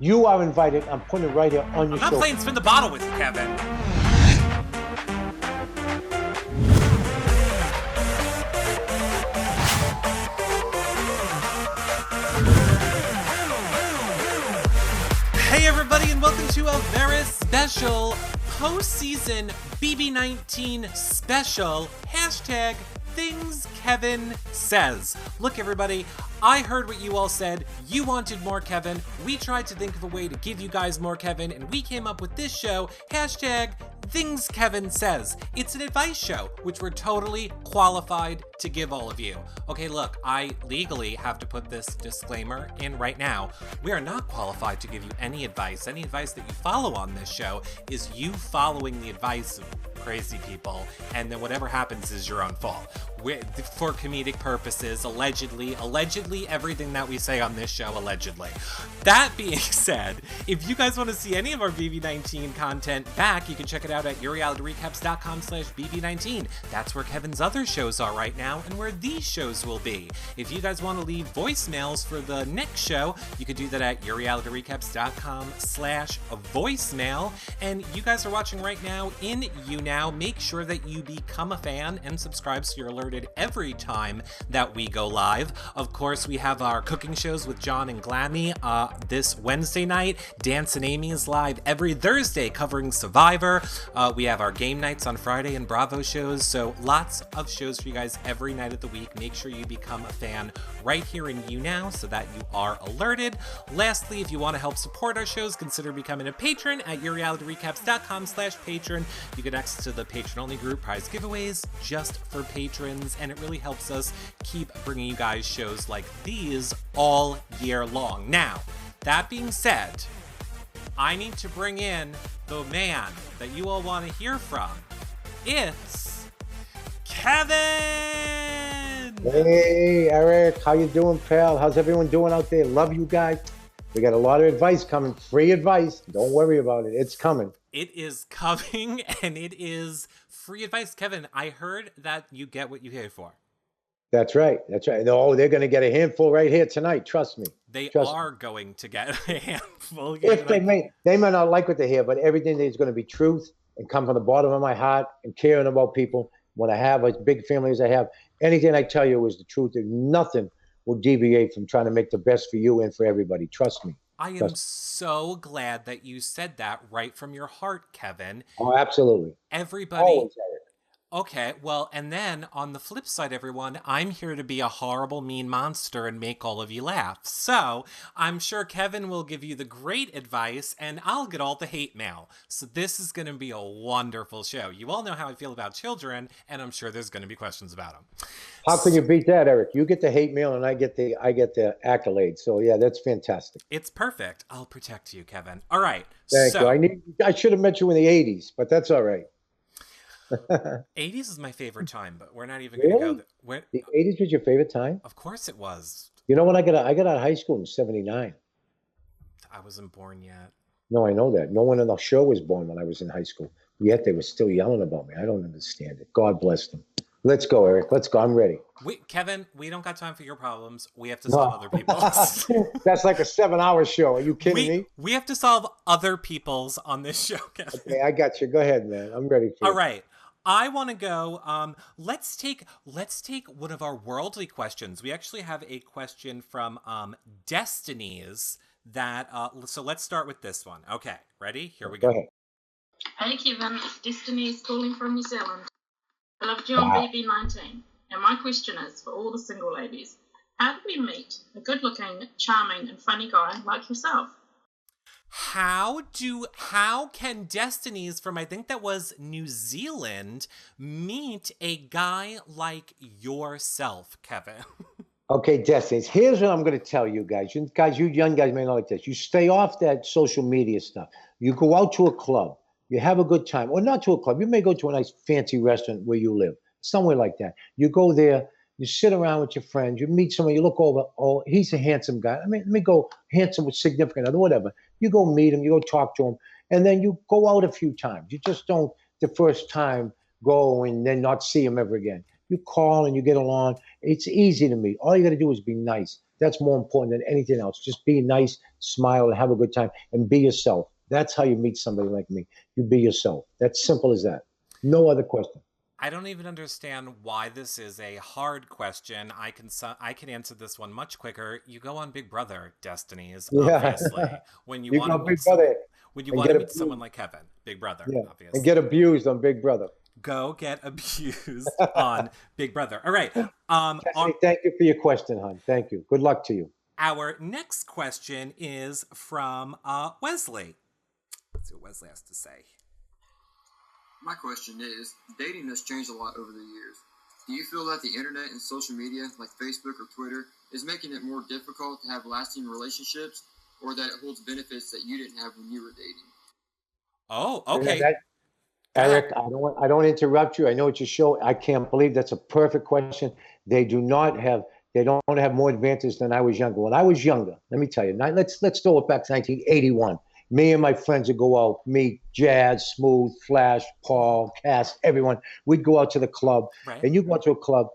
You are invited. I'm putting it right here on your I'm not show. playing spin the bottle with you, Kevin. Hey everybody, and welcome to a very special postseason BB19 special. Hashtag Things Kevin Says. Look everybody, I heard what you all said. You wanted more Kevin. We tried to think of a way to give you guys more Kevin, and we came up with this show, hashtag Things Kevin Says. It's an advice show, which we're totally qualified to give all of you. Okay, look, I legally have to put this disclaimer in right now. We are not qualified to give you any advice. Any advice that you follow on this show is you following the advice of crazy people, and then whatever happens is your own fault. For comedic purposes, allegedly everything that we say on this show, allegedly. That being said, if you guys want to see any of our BB19 content back, you can check it out at yourrealityrecaps.com/BB19. That's where Kevin's other shows are right now, and where these shows will be. If you guys want to leave voicemails for the next show, you can do that at yourrealityrecaps.com/voicemail. And you guys are watching right now in YouNow. Make sure that you become a fan and subscribe so you're alerted every time that we go live. Of course, we have our cooking shows with John and Glammy this Wednesday night. Dance and Amy is live every Thursday covering Survivor. We have our game nights on Friday and Bravo shows. So lots of shows for you guys every night of the week. Make sure you become a fan right here in YouNow so that you are alerted. Lastly, if you want to help support our shows, consider becoming a patron at yourrealityrecaps.com/patron. You get access to the patron-only group, prize giveaways just for patrons, and it really helps us keep bringing you guys shows like these all year long. Now, that being said, I need to bring in the man that you all want to hear from. It's Kevin! Hey, Eric. How you doing, pal? How's everyone doing out there? Love you guys. We got a lot of advice coming. Free advice. Don't worry about it. It's coming. It is coming, and it is free advice. Kevin, I heard that you get what you pay for. That's right. That's right. No, they're going to get a handful right here tonight. Trust me. They Trust are going to get a handful. If they may not like what they hear, but everything is going to be truth and come from the bottom of my heart and caring about people. When I have as big family as I have, anything I tell you is the truth. And nothing will deviate from trying to make the best for you and for everybody. Trust me. I am so glad that you said that right from your heart, Kevin. Oh, absolutely. Everybody. Always, Eric. Okay, well, and then on the flip side, everyone, I'm here to be a horrible, mean monster and make all of you laugh. So I'm sure Kevin will give you the great advice, and I'll get all the hate mail. So this is going to be a wonderful show. You all know how I feel about children, and I'm sure there's going to be questions about them. How can you beat that, Eric? You get the hate mail, and I get the accolades. So yeah, that's fantastic. It's perfect. I'll protect you, Kevin. All right. Thank you. I should have met you in the '80s, but that's all right. 80s is my favorite time, but we're not even going to go there. The 80s was your favorite time? Of course it was. You know when I got out of high school in '79. I wasn't born yet. No, I know that. No one on the show was born when I was in high school. Yet they were still yelling about me. I don't understand it. God bless them. Let's go, Eric. Let's go. I'm ready. Kevin, we don't got time for your problems. We have to solve other people's. That's like a 7-hour show. Are you kidding me? We have to solve other people's on this show, Kevin. Okay, I got you. Go ahead, man. I'm ready for you. All right. I want to go. Let's take one of our worldly questions. We actually have a question from Destiny's that. So let's start with this one. Okay, ready? Here we go. Go ahead. Hey Kevin, it's Destiny's calling from New Zealand. I loved you on BB19, and my question is for all the single ladies: how do we meet a good-looking, charming, and funny guy like yourself? How can Destiny's from, I think that was New Zealand, meet a guy like yourself, Kevin? Okay, Destiny's. Here's what I'm going to tell you guys. You young guys may not like this. You stay off that social media stuff. You go out to a club. You have a good time. Or not to a club. You may go to a nice fancy restaurant where you live. Somewhere like that. You go there. You sit around with your friends. You meet someone. You look over. Oh, he's a handsome guy. I mean, let me go handsome with significant other, whatever. You go meet him. You go talk to him. And then you go out a few times. You just don't the first time go and then not see him ever again. You call and you get along. It's easy to meet. All you got to do is be nice. That's more important than anything else. Just be nice, smile, and have a good time, and be yourself. That's how you meet somebody like me. You be yourself. That's simple as that. No other question. I don't even understand why this is a hard question. I can answer this one much quicker. You go on Big Brother, Destinies, Yeah. obviously. When you You want go to Big meet someone, Brother when you and want to get meet someone abused. like Kevin, Big Brother, Yeah, obviously. and get abused on Big Brother. Go get abused on Big Brother. All right. Destiny, thank you for your question, hon. Thank you. Good luck to you. Our next question is from Wesley. Let's see what Wesley has to say. My question is, dating has changed a lot over the years. Do you feel that the internet and social media, like Facebook or Twitter, is making it more difficult to have lasting relationships, or that it holds benefits that you didn't have when you were dating? Oh, okay. Eric, I don't interrupt you. I know it's your show. I can't believe that's a perfect question. They don't have more advantage than I was younger. When I was younger, let me tell you, let's throw it back to 1981. Me and my friends would go out, me, Jazz, Smooth, Flash, Paul, Cass, everyone. We'd go out to the club. Right. And you go out to a club.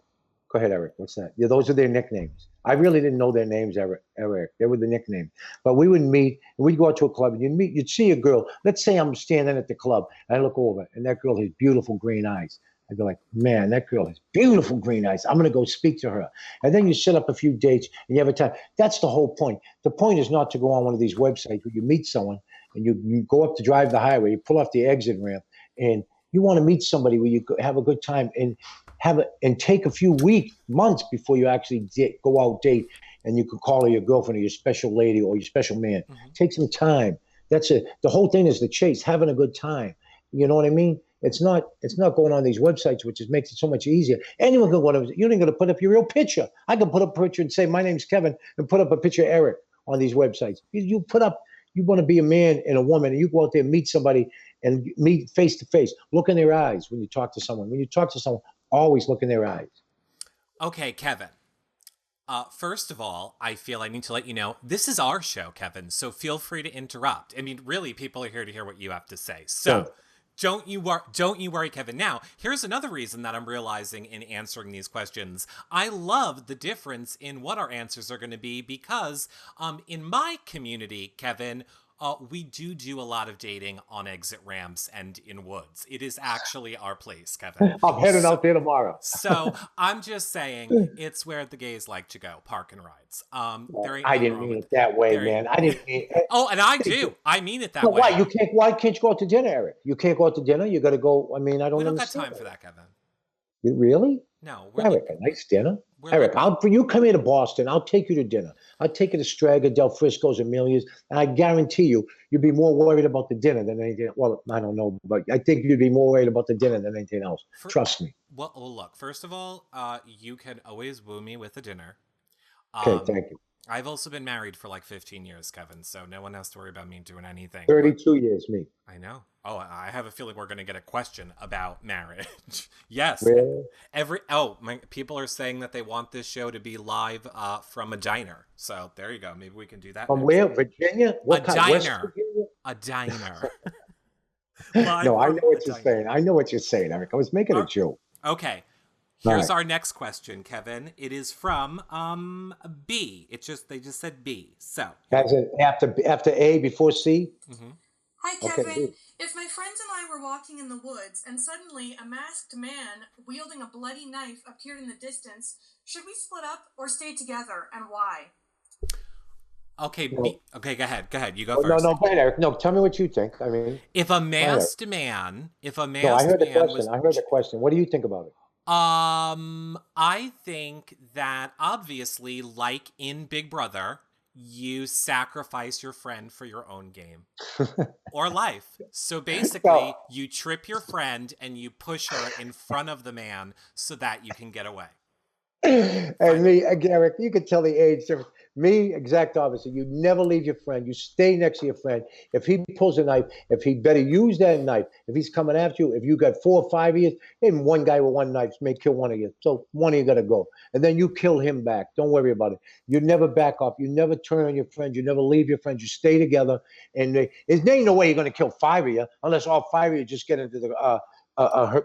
Go ahead, Eric. What's that? Yeah, those are their nicknames. I really didn't know their names, Eric. They were the nicknames. But we would meet, and we'd go out to a club, and you'd see a girl. Let's say I'm standing at the club, and I look over, and that girl has beautiful green eyes. I'd be like, man, that girl has beautiful green eyes. I'm going to go speak to her. And then you set up a few dates, and you have a time. That's the whole point. The point is not to go on one of these websites where you meet someone, and you go up to drive the highway, you pull off the exit ramp, and you want to meet somebody where you have a good time and take a few weeks, months before you actually go out date, and you could call her your girlfriend or your special lady or your special man. Mm-hmm. Take some time. That's it. The whole thing is the chase, having a good time. You know what I mean? It's not going on these websites, which just makes it so much easier. Anyone can go to. You ain't going to put up your real picture. I can put up a picture and say my name's Kevin, and put up a picture of Eric on these websites. You put up. You want to be a man and a woman, and you go out there and meet somebody and meet face to face. Look in their eyes when you talk to someone. When you talk to someone, always look in their eyes. Okay, Kevin. First of all, I feel I need to let you know, this is our show, Kevin, so feel free to interrupt. I mean, really, people are here to hear what you have to say. So don't you worry, Kevin. Now, here's another reason that I'm realizing in answering these questions. I love the difference in what our answers are going to be because in my community, Kevin, we do a lot of dating on exit ramps and in woods. It is actually our place, Kevin. I'm heading out there tomorrow. So I'm just saying it's where the gays like to go, park and rides. I didn't mean it that way, man. I didn't mean it. Oh, and I do. I mean it that way. Why can't you go out to dinner, Eric? You can't go out to dinner? You got to go. I mean, I don't understand. We don't got time for that, Kevin. Really? No. Eric, a nice dinner. Eric, you come here to Boston, I'll take you to dinner. I'll take you to Straga, Del Frisco's, Amelia's, and I guarantee you'd be more worried about the dinner than anything. Well, I don't know, but I think you'd be more worried about the dinner than anything else. Trust me. Well, look, first of all, you can always woo me with a dinner. Okay, thank you. I've also been married for like 15 years, Kevin, so no one has to worry about me doing anything. 32 years, me. I know. Oh, I have a feeling we're going to get a question about marriage. Yes. Really? People are saying that they want this show to be live from a diner. So there you go. Maybe we can do that. From where? Virginia? What kind? West Virginia? A diner. No, I know what you're saying. I know what you're saying, Eric. I was making a joke. Okay. Here's our next question, Kevin. It is from B. They just said B. So after A before C? Mm-hmm. Hi, Kevin. Okay. If my friends and I were walking in the woods and suddenly a masked man wielding a bloody knife appeared in the distance, should we split up or stay together, and why? Okay, okay, go ahead. You go first. No, wait, Eric. No, tell me what you think. I mean, if a masked man, I heard the question. What do you think about it? I think that obviously, like in Big Brother, you sacrifice your friend for your own game or life. So basically, you trip your friend and you push her in front of the man so that you can get away. And me, Eric, you could tell the age difference. Me, exact opposite. You never leave your friend. You stay next to your friend. If he pulls a knife, if he better use that knife, if he's coming after you, if you got 4 or 5 years, then one guy with one knife may kill one of you. So one of you got to go. And then you kill him back. Don't worry about it. You never back up. You never turn on your friends. You never leave your friends. You stay together. And there ain't no way you're going to kill 5 of you unless all 5 of you just get into the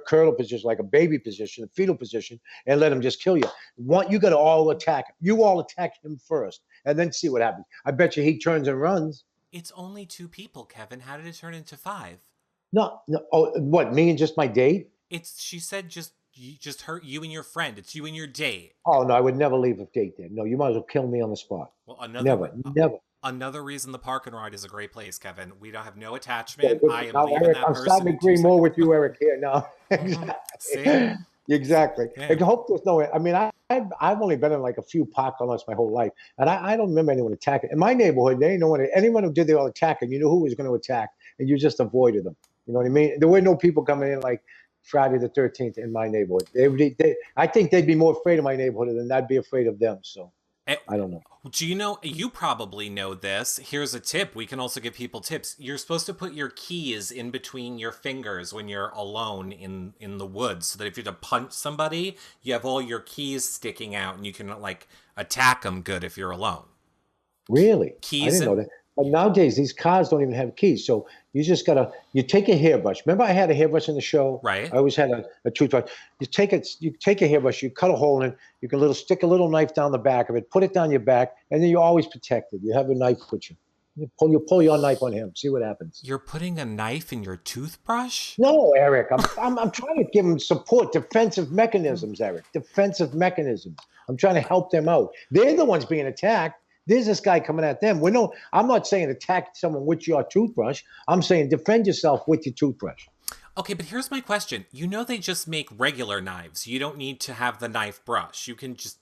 curl position, like a baby position, a fetal position, and let him just kill you. You got to all attack him. You all attack him first, and then see what happens. I bet you he turns and runs. It's only 2 people, Kevin. How did it turn into 5? No. Oh, what? Me and just my date? She said just hurt you and your friend. It's you and your date. Oh no, I would never leave a date there. No, you might as well kill me on the spot. Well, never. Another reason the Park and Ride is a great place, Kevin. We don't have no attachment. I am leaving Eric, that I'm person. starting to agree more with you, Eric. Here now. See? Exactly. Yeah. I hope there's no. I mean, I've only been in like a few parking lots my whole life, and I don't remember anyone attacking. In my neighborhood, they didn't know anyone who did the all attacking. You knew who was going to attack, and you just avoided them. You know what I mean? There were no people coming in like Friday the 13th in my neighborhood. I think they'd be more afraid of my neighborhood than I'd be afraid of them. So I don't know. Do you know, you probably know this. Here's a tip. We can also give people tips. You're supposed to put your keys in between your fingers when you're alone in the woods, so that if you have to punch somebody, you have all your keys sticking out and you can like attack them good if you're alone. Really? Keys. I didn't know that. But nowadays, these cars don't even have keys. So you just you take a hairbrush. Remember I had a hairbrush in the show? Right. I always had a toothbrush. You take a hairbrush, you cut a hole in it, you can stick a little knife down the back of it, put it down your back, and then you're always protected. You have a knife with you. You pull your knife on him, see what happens. You're putting a knife in your toothbrush? No, Eric. I'm trying to give him support, defensive mechanisms, Eric. Defensive mechanisms. I'm trying to help them out. They're the ones being attacked. There's this guy coming at them. I'm not saying attack someone with your toothbrush. I'm saying defend yourself with your toothbrush. Okay, but here's my question. You know they just make regular knives. You don't need to have the knife brush. You can just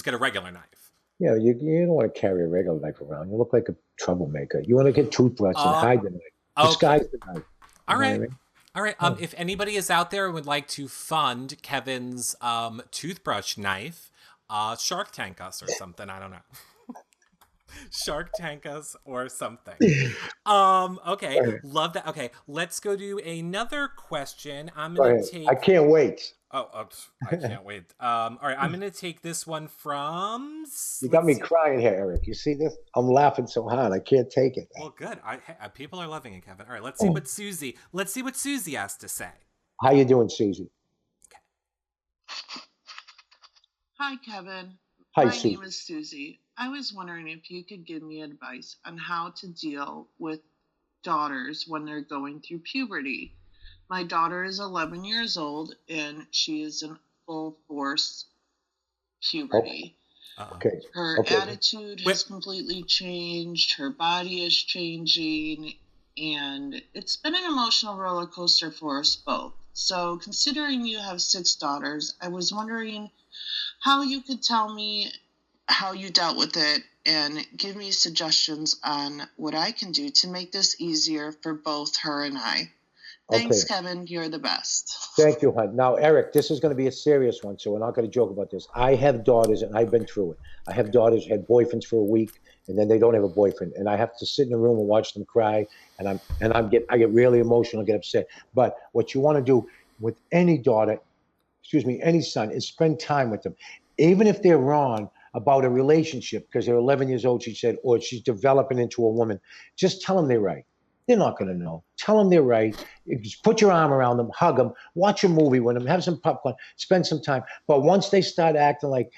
get a regular knife. Yeah, you don't want to carry a regular knife around. You look like a troublemaker. You want to get toothbrush and hide the knife. Disguise the knife. All right. I mean? All right. If anybody is out there and would like to fund Kevin's toothbrush knife, Shark Tank us or something. I don't know. Shark Tank us or something. Okay, love that. Okay, let's go to another question. I'm gonna take. I can't wait. Oh, I can't wait. All right, I'm gonna take this one from. You got me crying here, Eric. You see this? I'm laughing so hard I can't take it. Well, good. People are loving it, Kevin. All right, let's see what Susie. Let's see what Susie has to say. How you doing, Susie? Okay. Hi, Kevin. Hi, My Susie. name is Susie. I was wondering if you could give me advice on how to deal with daughters when they're going through puberty. My daughter is 11 years old and she is in full force puberty. Okay. Her attitude has completely changed. Her body is changing. And it's been an emotional roller coaster for us both. So considering you have 6 daughters, I was wondering how you could tell me how you dealt with it and give me suggestions on what I can do to make this easier for both her and I. Thanks, Kevin. You're the best. Thank you, hon. Now, Eric, this is going to be a serious one, so we're not going to joke about this. I have daughters, and I've been through it. I have daughters who had boyfriends for a week, and then they don't have a boyfriend, and I have to sit in a room and watch them cry, and I get really emotional, get upset. But what you want to do with any daughter, any son, is spend time with them, even if they're wrong about a relationship because they're 11 years old, she said, or she's developing into a woman. Just tell them they're right. They're not going to know. Tell them they're right. Just put your arm around them, hug them, watch a movie with them, have some popcorn, spend some time. But once they start acting like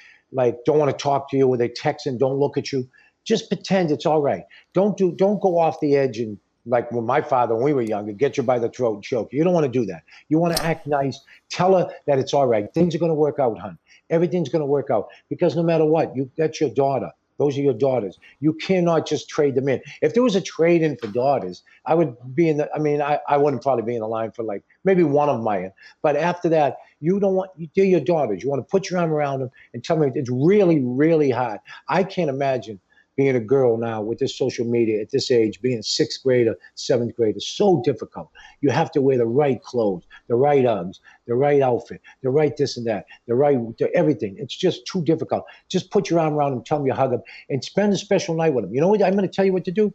don't want to talk to you or they text and don't look at you, just pretend it's all right. Don't go off the edge and like when my father, when we were younger, get you by the throat and choke you. You don't want to do that. You want to act nice. Tell her that it's all right. Things are going to work out, hon. Everything's going to work out because no matter what, that's your daughter. Those are your daughters. You cannot just trade them in. If there was a trade in for daughters, I would be I wouldn't probably be in the line for like maybe one of mine. But after that, they're your daughters. You want to put your arm around them and tell them it's really, really hard. I can't imagine being a girl now with this social media at this age, being a 6th grader, 7th grader, so difficult. You have to wear the right clothes, the right Uggs, the right outfit, the right this and that, the right everything. It's just too difficult. Just put your arm around them, tell them you hug them, and spend a special night with them. You know what? I'm going to tell you what to do.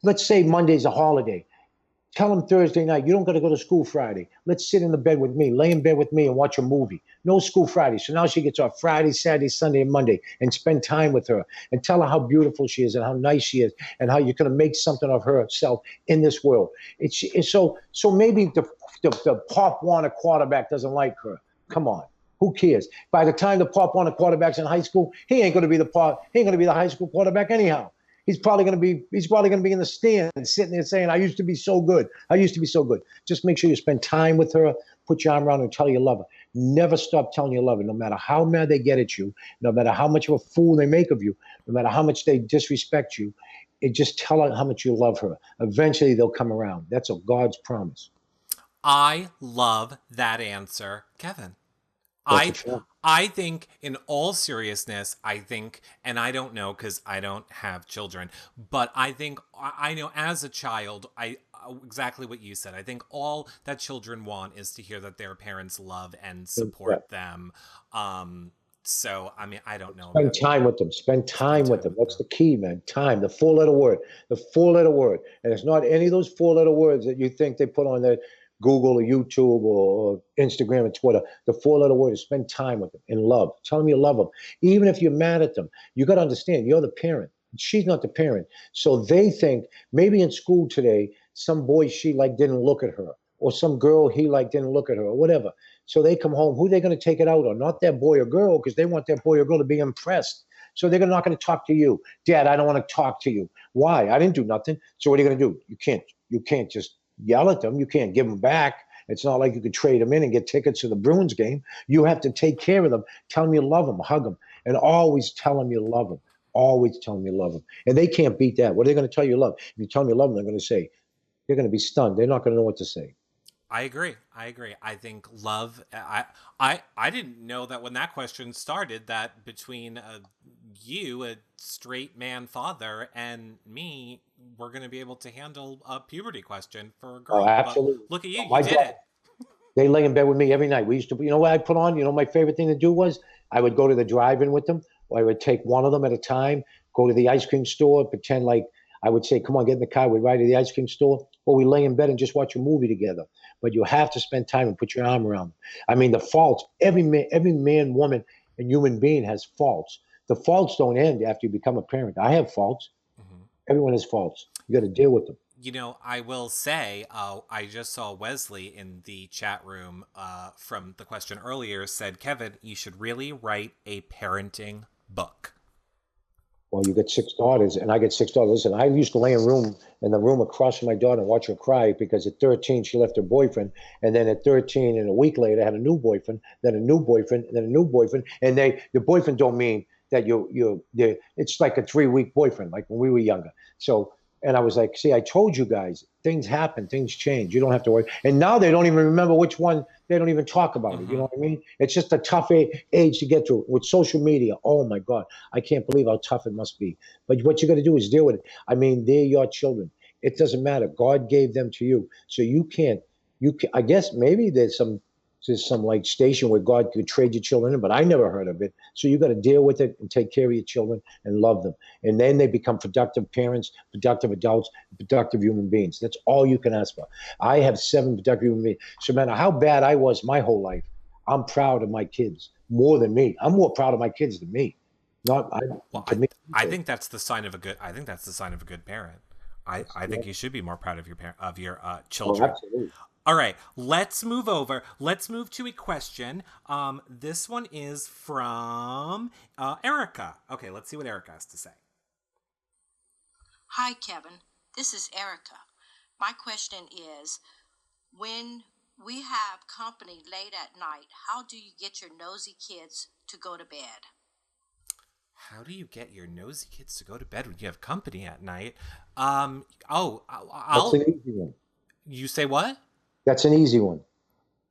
Let's say Monday's a holiday. Tell them Thursday night, you don't got to go to school Friday. Let's sit in the bed with me, lay in bed with me and watch a movie. No school Friday. So now she gets off Friday, Saturday, Sunday, and Monday, and spend time with her and tell her how beautiful she is and how nice she is and how you're going to make something of herself in this world. It's so maybe the Pop Warner quarterback doesn't like her. Come on. Who cares? By the time the Pop Warner quarterback's in high school, he ain't going to be the high school quarterback anyhow. He's probably going to be in the stands sitting there saying, I used to be so good. I used to be so good. Just make sure you spend time with her, put your arm around her and tell her you love her. Never stop telling you love her, no matter how mad they get at you, no matter how much of a fool they make of you, no matter how much they disrespect you. Just tell her how much you love her. Eventually they'll come around. That's a God's promise. I love that answer, Kevin. I think in all seriousness, and I don't know because I don't have children, but I think I know as a child, exactly what you said. I think all that children want is to hear that their parents love and support them. So, I mean, I don't know. Spend time with them. Spend time with them. That's the key, man. Time, the four-letter word. The four-letter word. And it's not any of those four-letter words that you think they put on their Google or YouTube or Instagram and Twitter. The four-letter word is spend time with them and love. Tell them you love them. Even if you're mad at them, you got to understand, you're the parent. She's not the parent. So they think maybe in school today, some boy she liked didn't look at her, or some girl he liked didn't look at her, or whatever. So they come home. Who are they going to take it out on? Not that boy or girl, because they want that boy or girl to be impressed. So they're not going to talk to you. Dad, I don't want to talk to you. Why? I didn't do nothing. So what are you going to do? You can't just yell at them. You can't give them back. It's not like you could trade them in and get tickets to the Bruins game. You have to take care of them. Tell them you love them, hug them, and always tell them you love them. Always tell them you love them. And they can't beat that. What are they going to tell you love? If you tell them you love them, they're going to say, they're going to be stunned. They're not going to know what to say. I agree. I think love. I didn't know that when that question started that between you, a straight man father, and me, we're going to be able to handle a puberty question for a girl. Oh, absolutely. But look at you. You did it. They lay in bed with me every night. We used to, you know what I put on? You know, my favorite thing to do was I would go to the drive-in with them, or I would take one of them at a time, go to the ice cream store, pretend like I would say, come on, get in the car. We'd ride to the ice cream store, or we lay in bed and just watch a movie together. But you have to spend time and put your arm around them. I mean, the faults, every man, woman, and human being has faults. The faults don't end after you become a parent. I have faults. Mm-hmm. Everyone has faults. You got to deal with them. You know, I will say, I just saw Wesley in the chat room from the question earlier said, Kevin, you should really write a parenting book. Well, you get 6 daughters, and I get 6 daughters. Listen, I used to lay in the room across from my daughter and watch her cry because at 13 she left her boyfriend, and then at 13 and a week later had a new boyfriend, then a new boyfriend, and then a new boyfriend. And the boyfriend don't mean that it's like a 3-week boyfriend, like when we were younger. So. And I was like, see, I told you guys, things happen, things change. You don't have to worry. And now they don't even remember which one. They don't even talk about it. You know what I mean? It's just a tough age to get through. With social media, oh, my God, I can't believe how tough it must be. But what you got to do is deal with it. I mean, they're your children. It doesn't matter. God gave them to you. So you can't. I guess maybe there's some like station where God could trade your children in, but I never heard of it. So you got to deal with it and take care of your children and love them. And then they become productive parents, productive adults, productive human beings. That's all you can ask for. I have 7 productive human beings. So no matter how bad I was my whole life, I'm proud of my kids more than me. I'm more proud of my kids than me. I think that's the sign of a good. I think that's the sign of a good parent. I think you should be more proud of your children. Oh, absolutely. All right, let's move over. Let's move to a question. This one is from Erica. Okay, let's see what Erica has to say. Hi, Kevin. This is Erica. My question is, when we have company late at night, how do you get your nosy kids to go to bed? How do you get your nosy kids to go to bed when you have company at night? That's an easy one. You say what? That's an easy one.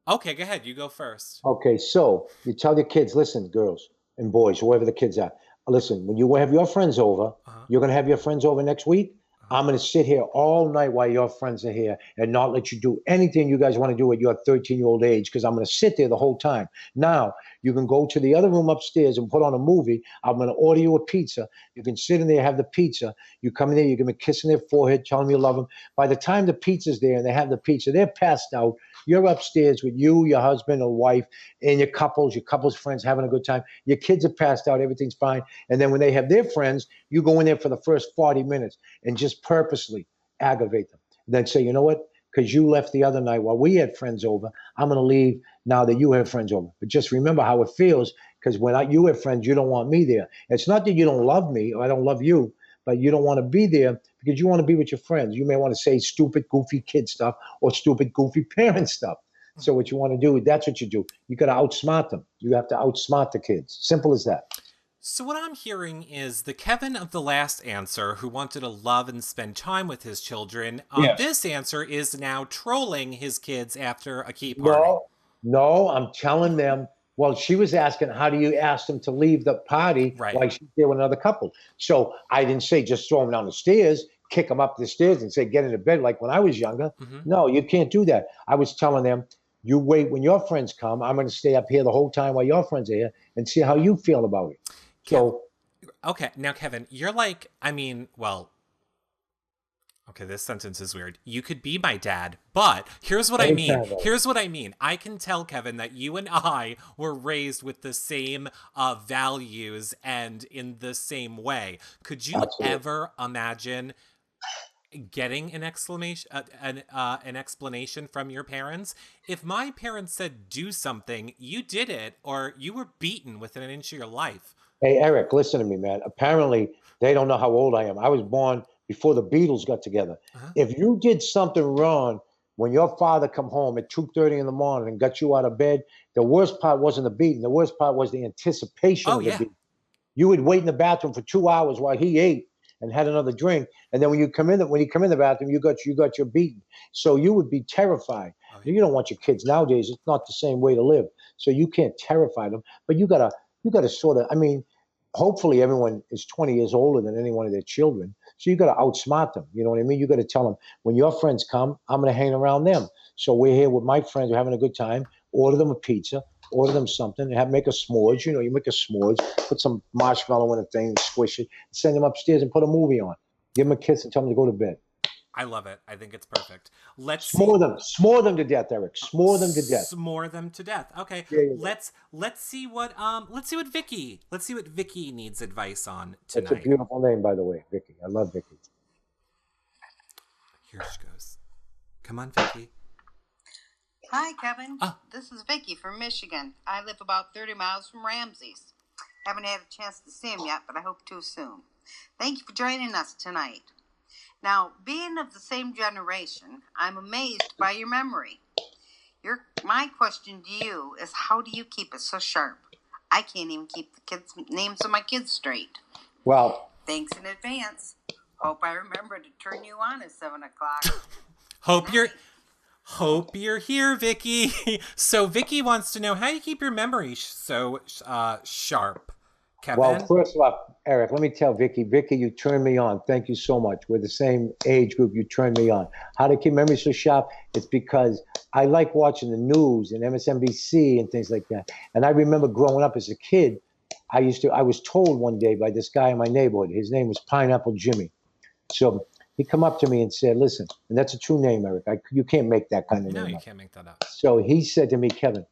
Okay, go ahead. You go first. Okay, so you tell your kids, listen, girls and boys, whoever the kids are, listen, when you have your friends over, you're going to have your friends over next week. I'm going to sit here all night while your friends are here and not let you do anything you guys want to do at your 13-year-old age because I'm going to sit there the whole time. Now, You can go to the other room upstairs and put on a movie. I'm going to order you a pizza. You can sit in there, have the pizza. You come in there, you give them a kiss on their forehead, tell them you love them. By the time the pizza's there and they have the pizza, they're passed out. You're upstairs with you, your husband or wife, and your couples friends having a good time. Your kids are passed out. Everything's fine. And then when they have their friends, you go in there for the first 40 minutes and just purposely aggravate them. And then say, you know what? Because you left the other night while we had friends over, I'm going to leave now that you have friends over. But just remember how it feels, because when you have friends, you don't want me there. It's not that you don't love me or I don't love you, but you don't want to be there because you want to be with your friends. You may want to say stupid, goofy kid stuff or stupid, goofy parent stuff. So what you want to do, that's what you do. You got to outsmart them. You have to outsmart the kids. Simple as that. So what I'm hearing is the Kevin of the last answer who wanted to love and spend time with his children. Yes. This answer is now trolling his kids after a key party. No, I'm telling them. Well, she was asking, how do you ask them to leave the party while she's there with another couple? So I didn't say just throw them down the stairs, kick them up the stairs and say, get into bed like when I was younger. No, you can't do that. I was telling them, you wait when your friends come. I'm going to stay up here the whole time while your friends are here and see how you feel about it. So, okay, now Kevin, you're like, okay, this sentence is weird. You could be my dad, but here's what I mean. Here's what I mean. I can tell, Kevin, that you and I were raised with the same values and in the same way. Could you ever imagine getting an explanation from your parents? If my parents said do something, you did it, or you were beaten within an inch of your life. Hey, Eric, listen to me, man. Apparently, they don't know how old I am. I was born before the Beatles got together. If you did something wrong when your father come home at 2:30 in the morning and got you out of bed, the worst part wasn't the beating. The worst part was the anticipation of the beating. You would wait in the bathroom for 2 hours while he ate and had another drink. And then when you come in the bathroom, you got your beating. So you would be terrified. You don't want your kids nowadays. It's not the same way to live. So you can't terrify them, but you gotta sort of, I mean, hopefully everyone is 20 years older than any one of their children. So you got to outsmart them. You know what I mean? You got to tell them, when your friends come, I'm going to hang around them. So we're here with my friends. We're having a good time. Order them a pizza. Order them something. Make a s'mores. You know, you make a s'mores. Put some marshmallow in a thing, squish it. Send them upstairs and put a movie on. Give them a kiss and tell them to go to bed. I love it. I think it's perfect. S'more them to death, Eric. S'more them to death. S'more them to death. Okay. Let's see what Vicky needs advice on tonight. That's a beautiful name, by the way, Vicky. I love Vicky. Here she goes. Come on, Vicky. Hi, Kevin. This is Vicky from Michigan. I live about 30 miles from Ramsey's. Haven't had a chance to see him yet, but I hope to soon. Thank you for joining us tonight. Now, being of the same generation, I'm amazed by your memory. My question to you is, how do you keep it so sharp? I can't even keep the names of my kids straight. Well, thanks in advance. Hope I remember to turn you on at 7 o'clock. Hope you're here, Vicky. So Vicky wants to know how you keep your memory so sharp. Kevin? Well, first of all, Eric, let me tell Vicky, you turned me on. Thank you so much. We're the same age group. You turned me on. How to keep memory so sharp? It's because I like watching the news and MSNBC and things like that. And I remember growing up as a kid, I was told one day by this guy in my neighborhood, his name was Pineapple Jimmy. So he come up to me and said, listen, and that's a true name, Eric. You can't make that kind of name. No, you can't make that up. So he said to me, Kevin,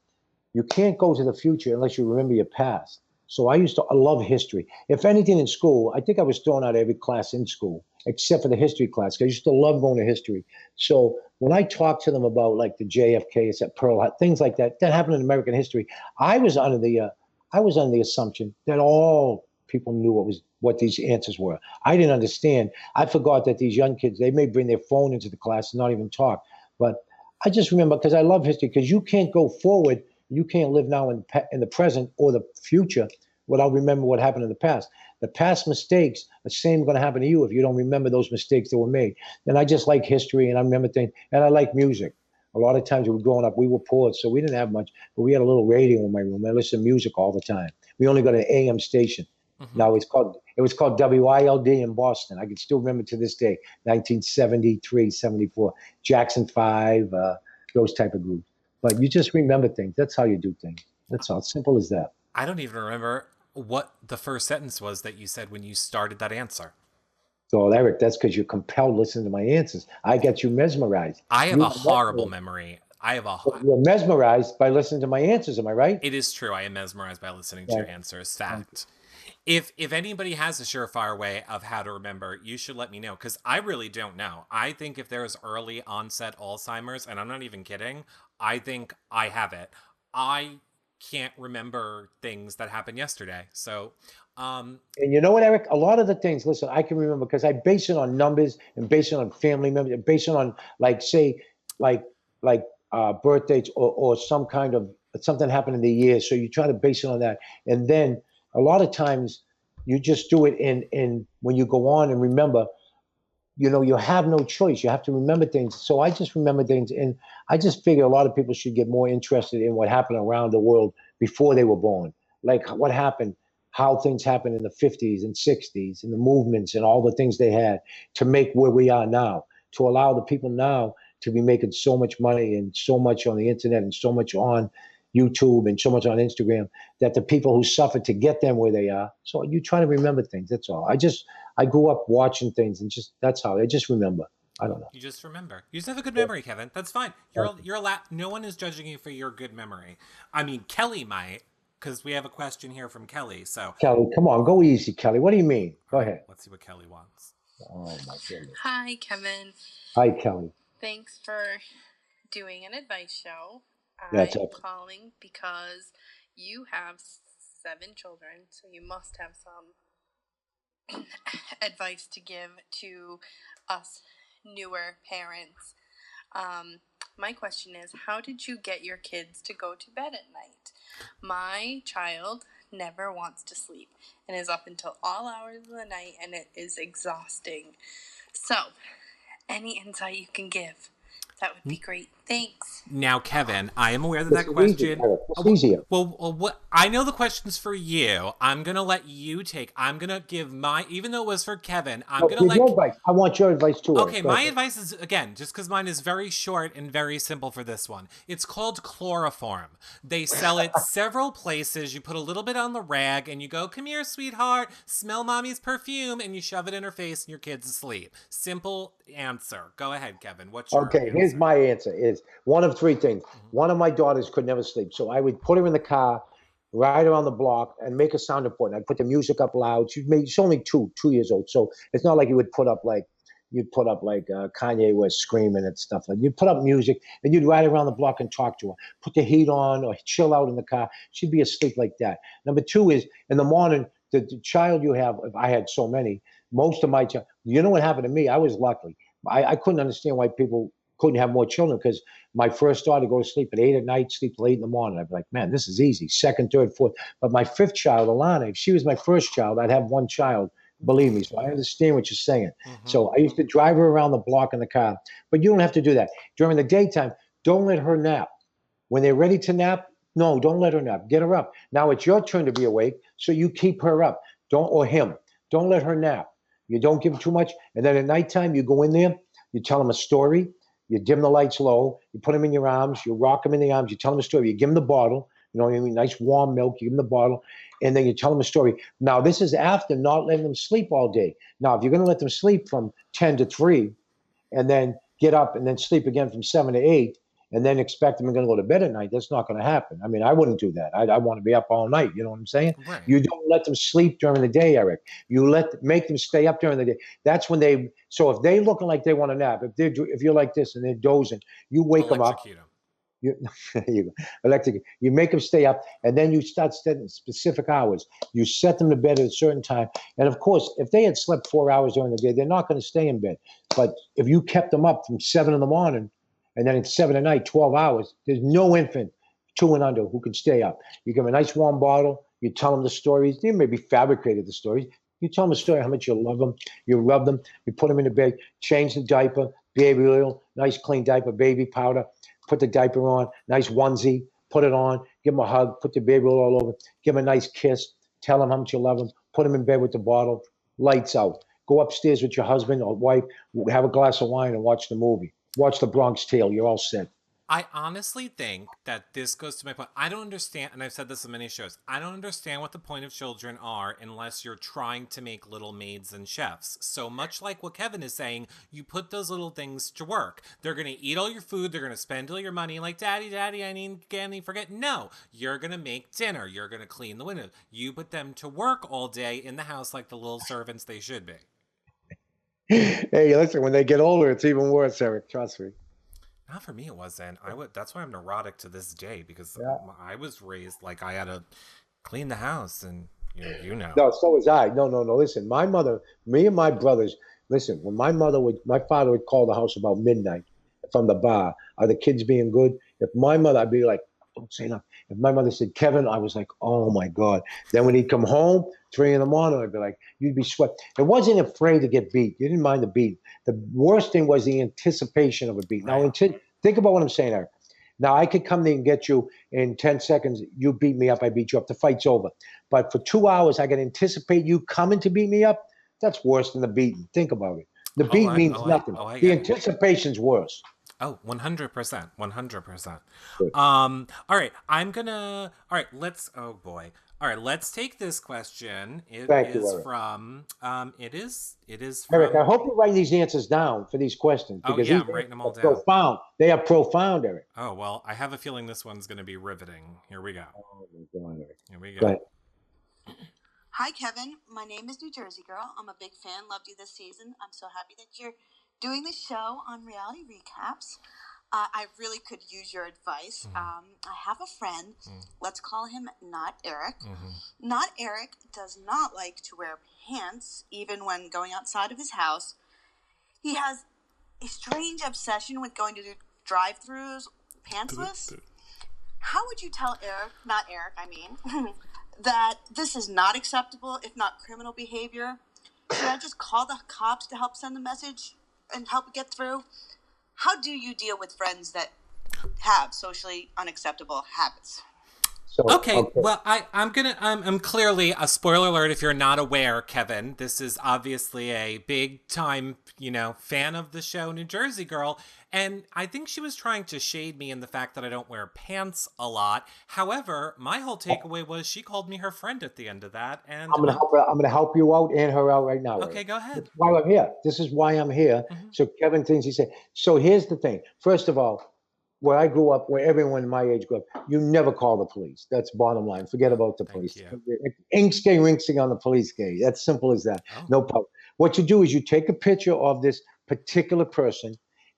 you can't go to the future unless you remember your past. So I love history. If anything in school, I think I was thrown out of every class in school, except for the history class, because I used to love going to history. So when I talked to them about like the JFK, it's at Pearl Harbor, things like that happened in American history, I was under the assumption that all people knew what these answers were. I didn't understand. I forgot that these young kids, they may bring their phone into the class and not even talk. But I just remember, because I love history, because you can't go forward. You can't live now in the present or the future without remembering what happened in the past. The past mistakes, the same going to happen to you if you don't remember those mistakes that were made. And I just like history, and I remember things, and I like music. A lot of times when we were growing up, we were poor, so we didn't have much, but we had a little radio in my room. I listened to music all the time. We only got an AM station. Mm-hmm. Now it was called WILD in Boston. I can still remember to this day, 1973, 74, Jackson 5, those type of groups. But you just remember things. That's how you do things. That's all. Simple as that. I don't even remember what the first sentence was that you said when you started that answer. So, Eric, that's because you're compelled listening to my answers. I get you mesmerized. I have a horrible memory. You're mesmerized by listening to my answers. Am I right? It is true. I am mesmerized by listening to your answers. Fact. If anybody has a surefire way of how to remember, you should let me know, because I really don't know. I think if there is early onset Alzheimer's, and I'm not even kidding, I think I have it. I can't remember things that happened yesterday. So, and you know what, Eric? A lot of the things, listen, I can remember because I base it on numbers and base it on family members and base it on, like, say, like birth dates or some kind of something happened in the year. So you try to base it on that. And then a lot of times you just do it in when you go on and remember, you have no choice. You have to remember things. So I just remember things. And I just figure a lot of people should get more interested in what happened around the world before they were born. Like what happened, how things happened in the 50s and 60s and the movements and all the things they had to make where we are now, to allow the people now to be making so much money and so much on the internet and so much on YouTube and so much on Instagram, that the people who suffered to get them where they are. So you try to remember things. That's all. I grew up watching things and that's how I just remember. I don't know. You just remember. You just have a good memory, Kevin. That's fine. No one is judging you for your good memory. I mean, Kelly might, because we have a question here from Kelly. So Kelly, come on, go easy, Kelly. What do you mean? Go ahead. Let's see what Kelly wants. Oh my goodness. Hi, Kevin. Hi, Kelly. Thanks for doing an advice show. I'm calling because you have 7 children, so you must have some advice to give to us newer parents. My question is, how did you get your kids to go to bed at night? My child never wants to sleep and is up until all hours of the night, and it is exhausting. So, any insight you can give, that would be great. Thanks. Now, Kevin, I am aware that question. It's easier. Well, what I know the question's for you. I'm gonna let you take. I'm gonna give even though it was for Kevin, I'm gonna let. Your advice. I want your advice too. Okay, my advice is, again, just because mine is very short and very simple for this one. It's called chloroform. They sell it several places. You put a little bit on the rag and you go, "Come here, sweetheart, smell mommy's perfume," and you shove it in her face and your kid's asleep. Simple answer. Go ahead, Kevin. What's your answer? Here's my answer. Is one of 3 things. One of my daughters could never sleep, so I would put her in the car, ride around the block, and make a sound report. I'd put the music up loud. She's only 2 years old, so it's not like you would put up like Kanye West screaming and stuff. Like, you'd put up music and you'd ride around the block and talk to her, put the heat on or chill out in the car. She'd be asleep like that. Number 2 is in the morning, the child you have. If I had so many, most of my child. You know what happened to me? I was lucky. I couldn't understand why people couldn't have more children, because my first daughter go to sleep at 8 at night, sleep till 8 in the morning. I'd be like, man, this is easy. 2nd, 3rd, 4th. But my 5th child, Alana, if she was my first child, I'd have 1 child. Believe me. So I understand what you're saying. Mm-hmm. So I used to drive her around the block in the car. But you don't have to do that. During the daytime, don't let her nap. When they're ready to nap, no, don't let her nap. Get her up. Now it's your turn to be awake, so you keep her up. Or him. Don't let her nap. You don't give too much. And then at nighttime, you go in there, you tell them a story. You dim the lights low, you put them in your arms, you rock them in the arms, you tell them a story, you give them the bottle, you know what I mean, nice warm milk, you give them the bottle, and then you tell them a story. Now, this is after not letting them sleep all day. Now, if you're going to let them sleep from 10 to 3 and then get up and then sleep again from 7 to 8 and then expect them going to go to bed at night, that's not going to happen. I mean, I wouldn't do that. I want to be up all night. You know what I'm saying? Right. You don't let them sleep during the day, Eric. You make them stay up during the day. That's when so if they looking like they want to nap, if you're like this and they're dozing, you wake them up. You make them stay up, and then you start setting specific hours. You set them to bed at a certain time. And of course, if they had slept 4 hours during the day, they're not going to stay in bed. But if you kept them up from 7 in the morning, and then it's 7 at night, 12 hours, there's no infant 2 and under who can stay up. You give them a nice warm bottle. You tell them the stories. They maybe fabricated the stories. You tell them a story, how much you love them. You rub them. You put them in the bed. Change the diaper, baby oil, nice clean diaper, baby powder. Put the diaper on, nice onesie. Put it on. Give them a hug. Put the baby oil all over. Give them a nice kiss. Tell them how much you love them. Put them in bed with the bottle. Lights out. Go upstairs with your husband or wife. Have a glass of wine and watch the movie. Watch The Bronx Tale. You're all set. I honestly think that this goes to my point. I don't understand, and I've said this in many shows, I don't understand what the point of children are unless you're trying to make little maids and chefs. So much like what Kevin is saying, you put those little things to work. They're going to eat all your food. They're going to spend all your money. Like, Daddy, I need candy, forget. No, you're going to make dinner. You're going to clean the windows. You put them to work all day in the house like the little servants they should be. Hey, listen, when they get older, it's even worse, Eric. Trust me. Not for me, it wasn't. That's why I'm neurotic to this day, because I was raised like I had to clean the house, and you know. No, so was I. No. Listen, my mother, me and my brothers. Listen, when my father would call the house about midnight from the bar. Are the kids being good? If my mother, I'd be like, don't say nothing. If my mother said Kevin, I was like, oh my God. Then when he'd come home, 3 a.m, I'd be like, you'd be sweat. It wasn't afraid to get beat. You didn't mind the beat. The worst thing was the anticipation of a beat. Right. Now, think about what I'm saying, Eric. Now, I could come there and get you in 10 seconds. You beat me up, I beat you up. The fight's over. But for 2 hours, I can anticipate you coming to beat me up. That's worse than the beating. Think about it. The beat means nothing. The anticipation's worse. Oh, 100%. 100%. All right. Let's take this question. It is from Eric, I hope you write these answers down for these questions. Because I'm writing them all down. Profound. They are profound, Eric. Oh, well, I have a feeling this one's going to be riveting. Here we go. Oh, my God, Eric. Here we go. Hi, Kevin. My name is New Jersey Girl. I'm a big fan. Loved you this season. I'm so happy that you're doing the show on Reality Recaps. I really could use your advice. I have a friend. Let's call him Not Eric. Not Eric does not like to wear pants, even when going outside of his house. He has a strange obsession with going to do drive-thrus pantsless. How would you tell Eric, not Eric, I mean, that this is not acceptable, if not criminal behavior? Should I just call the cops to help send the message and help get through? How do you deal with friends that have socially unacceptable habits? Okay. Well, I'm clearly a spoiler alert. If you're not aware, Kevin, this is obviously a big time, fan of the show New Jersey Girl. And I think she was trying to shade me in the fact that I don't wear pants a lot. However, my whole takeaway was she called me her friend at the end of that. And I'm gonna help you out and her out right now. Okay, Eric. Go ahead. That's why I'm here. This is why I'm here. So Kevin thinks he said. So here's the thing. First of all, where I grew up, where everyone my age grew up, you never call the police. That's bottom line. Forget about the police. Inkscape, rinksing on the police gate. That's simple as that. No problem. What you do is you take a picture of this particular person,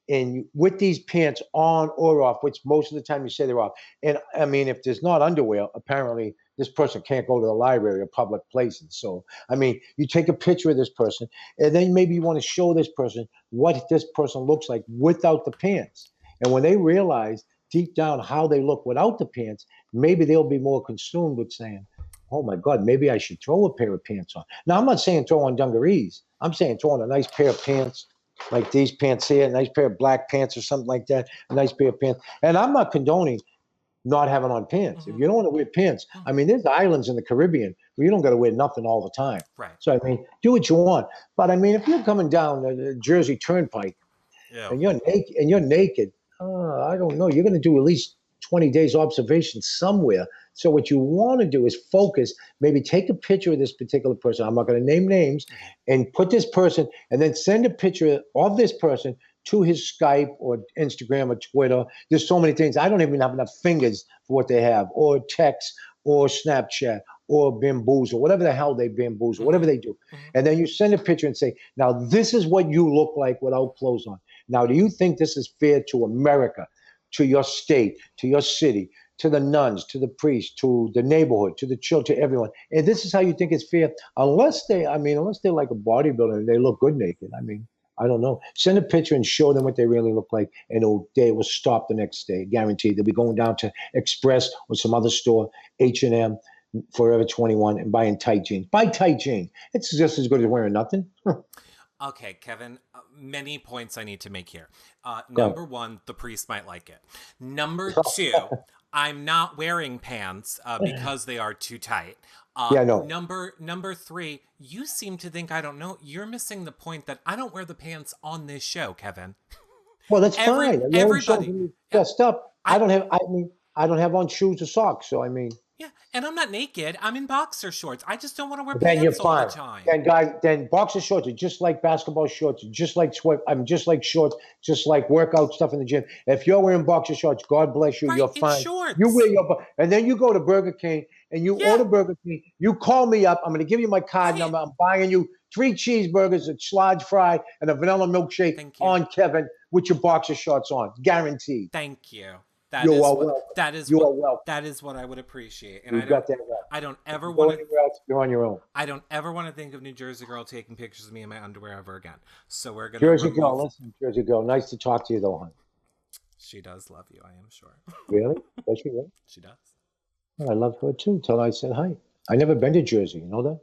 and with these pants on or off, which most of the time you say they're off. And I mean, if there's not underwear, apparently this person can't go to the library or public places. So, I mean, you take a picture of this person, and then maybe you want to show this person what this person looks like without the pants. And when they realize deep down how they look without the pants, maybe they'll be more consumed with saying, oh my God, maybe I should throw a pair of pants on. Now, I'm not saying throw on dungarees. I'm saying throw on a nice pair of pants like these pants here, a nice pair of black pants or something like that, a nice pair of pants. And I'm not condoning not having on pants. If you don't want to wear pants, I mean, there's islands in the Caribbean where you don't got to wear nothing all the time. Right. So, I mean, do what you want. But, I mean, if you're coming down the Jersey Turnpike and you're naked, I don't know. You're going to do at least 20 days observation somewhere. So what you want to do is focus, maybe take a picture of this particular person. I'm not going to name names, and put this person, and then send a picture of this person to his Skype or Instagram or Twitter. There's so many things. I don't even have enough fingers for what they have, or text or Snapchat or Bamboozle, whatever the hell they Bamboozle, whatever they do. And then you send a picture and say, now this is what you look like without clothes on. Now, do you think this is fair to America, to your state, to your city, to the nuns, to the priests, to the neighborhood, to the children, to everyone? And this is how you think it's fair, unless they're like a bodybuilder and they look good naked. I mean, I don't know. Send a picture and show them what they really look like, and they will stop the next day, guaranteed. They'll be going down to Express or some other store, H&M, Forever 21, and buying tight jeans. Buy tight jeans. It's just as good as wearing nothing. Okay, Kevin, many points I need to make here. Number one, the priest might like it. Number two, I'm not wearing pants because they are too tight. No. Number three, you seem to think I don't know. You're missing the point that I don't wear the pants on this show, Kevin. Well, that's fine. Everybody. Dressed up. I don't have on shoes or socks. So I mean. Yeah, and I'm not naked. I'm in boxer shorts. I just don't want to wear Then you're pants all fine. the time. Then boxer shorts are just like basketball shorts, just like just like shorts, just like workout stuff in the gym. If you're wearing boxer shorts, God bless you, Right, you're it's fine. shorts. You wear and then you go to Burger King and you order Burger King. You call me up. I'm going to give you my card number. I'm buying you 3 cheeseburgers, a large fry, and a vanilla milkshake on Kevin with your boxer shorts on, guaranteed. Thank you. You are welcome. That is what I would appreciate. And I don't ever want to. You're on your own. I don't ever want to think of New Jersey Girl taking pictures of me in my underwear ever again. So we're gonna. Jersey Girl, listen, Jersey Girl. Nice to talk to you, though, hon. She does love you, I am sure. Really? Does she really? She does. Well, I love her too. Till I said hi. I never been to Jersey. You know that?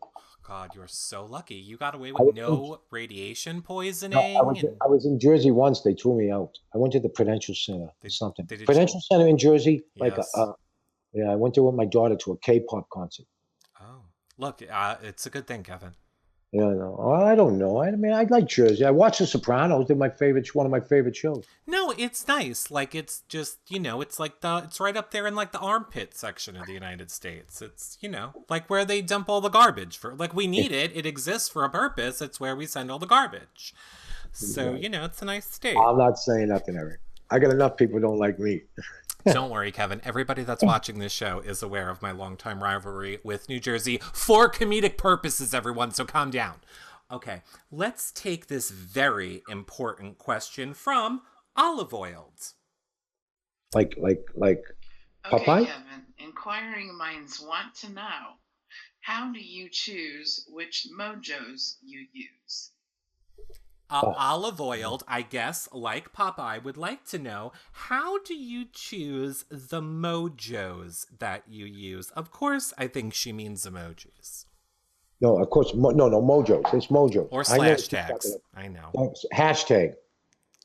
God, you're so lucky. You got away with no radiation poisoning. No, I was in Jersey once. They threw me out. I went to the Prudential Center or something. Prudential Center in Jersey. Yes. I went there with my daughter to a K-pop concert. Oh, look, it's a good thing, Kevin. Yeah, no, I don't know. I mean, I like Jersey. I watched The Sopranos. They're one of my favorite shows. No, it's nice. Like, it's just, it's like it's right up there in like the armpit section of the United States. It's, like where they dump all the garbage we need it. It exists for a purpose. It's where we send all the garbage. So, it's a nice state. I'm not saying nothing, Eric. I got enough people who don't like me. Don't worry, Kevin. Everybody that's watching this show is aware of my longtime rivalry with New Jersey for comedic purposes, everyone, so calm down. Okay, let's take this very important question from Olive Oiled. Like Popeye? Okay, Kevin. Inquiring minds want to know, how do you choose which mojos you use? Olive Oiled, I guess, like Popeye, would like to know, how do you choose the mojos that you use? Of course, I think she means emojis. No, of course, mojos. It's mojos. Or slash tags. I know. Hashtag.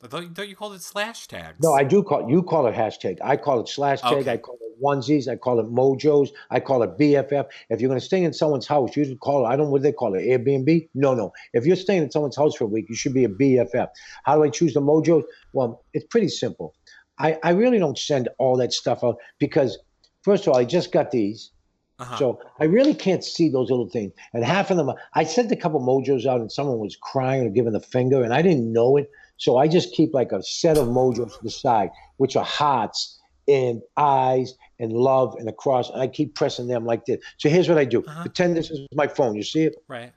I thought you called it slash tags. No, you call it hashtag. I call it slash tag. Okay. I call it onesies. I call it mojos. I call it BFF. If you're going to stay in someone's house, you should call it, I don't know what they call it, Airbnb? No. If you're staying in someone's house for a week, you should be a BFF. How do I choose the mojos? Well, it's pretty simple. I really don't send all that stuff out because, first of all, I just got these. Uh-huh. So I really can't see those little things. And half of them, I sent a couple mojos out and someone was crying or giving the finger and I didn't know it. So I just keep like a set of mojos to the side, which are hearts and eyes and love and a cross. And I keep pressing them like this. So here's what I do. Uh-huh. Pretend this is my phone. You see it? Right.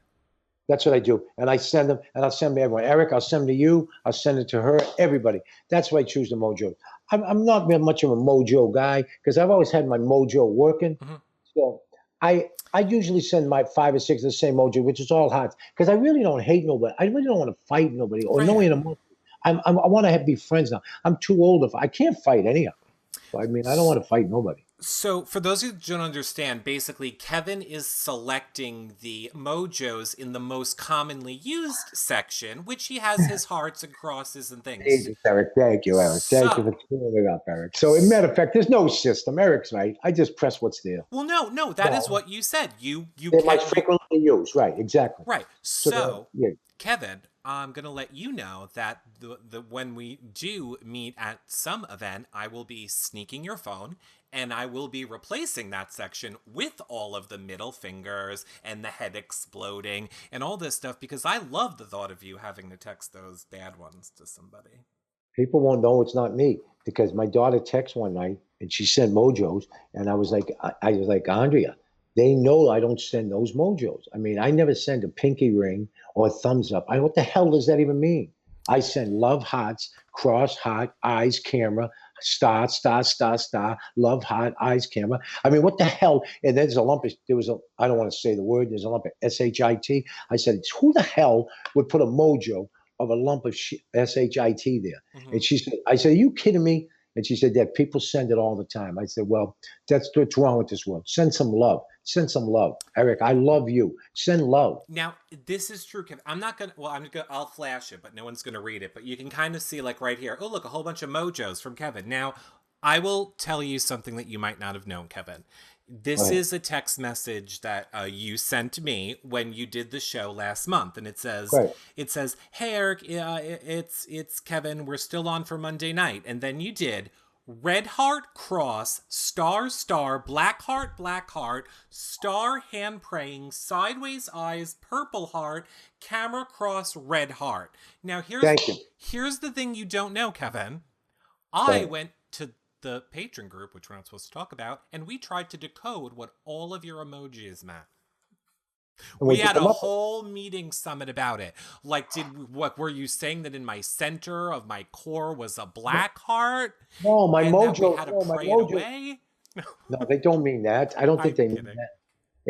That's what I do. And I send them and I'll send them to everyone. Eric, I'll send them to you. I'll send it to her, everybody. That's why I choose the mojo. I'm not very much of a mojo guy because I've always had my mojo working. Mm-hmm. So I usually send my 5 or 6 of the same mojo, which is all hearts, because I really don't hate nobody. I really don't want to fight nobody or no animal. I want to be friends now. I'm too old. I can't fight anyhow. So, I mean, I don't want to fight nobody. So for those who don't understand, basically Kevin is selecting the mojos in the most commonly used section, which he has his hearts and crosses and things. Eric. Thank you, Eric. Thank you for clearing it up, Eric. So, in matter of fact, there's no system. Eric's right. I just press what's there. Well, no, that is what you said. They're most frequently used. Right, exactly. Right. So Kevin, I'm going to let you know that when we do meet at some event, I will be sneaking your phone and I will be replacing that section with all of the middle fingers and the head exploding and all this stuff because I love the thought of you having to text those bad ones to somebody. People won't know it's not me because my daughter texted one night and she sent mojos and I was like, Andrea, they know I don't send those mojos. I mean, I never send a pinky ring or a thumbs up. What the hell does that even mean? I send love hearts, cross heart, eyes, camera, star, love heart, eyes, camera. I mean, what the hell? And there's a lump. I don't want to say the word. There's a lump of SHIT. I said, who the hell would put a mojo of a lump of SHIT there? Mm-hmm. And I said, are you kidding me? And she said, Dad, people send it all the time. I said, well, that's what's wrong with this world. Send some love. Send some love. Eric, I love you. Send love. Now, this is true, Kevin. I'll flash it, but no one's going to read it. But you can kind of see like right here. Oh, look, a whole bunch of mojos from Kevin. Now, I will tell you something that you might not have known, Kevin. This is a text message that you sent me when you did the show last month. And it says, hey, Eric, it's Kevin. We're still on for Monday night. And then you did red heart, cross, star, star, black heart, star, hand praying, sideways eyes, purple heart, camera cross, red heart. Now, here's the thing you don't know, Kevin. I went to the patron group, which we're not supposed to talk about, and we tried to decode what all of your emojis meant. We had a whole meeting summit about it. Like, what were you saying that in my center of my core was a black heart? No, my mojo. We had to pray it away? No, they don't mean that. I don't think they mean that.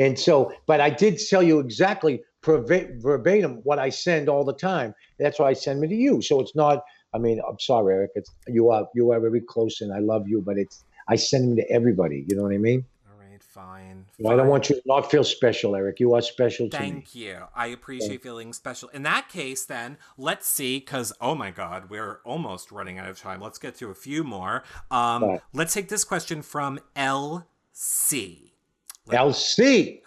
And so, but I did tell you exactly verbatim what I send all the time. That's why I send me to you. So it's not. I mean, I'm sorry, Eric. You are very close, and I love you. But I send them to everybody. You know what I mean? Fine. I don't want you to not feel special, Eric. You are special to me. Thank you. I appreciate feeling special. In that case, then, let's see, because, oh my God, we're almost running out of time. Let's get to a few more. Let's take this question from LC. LC.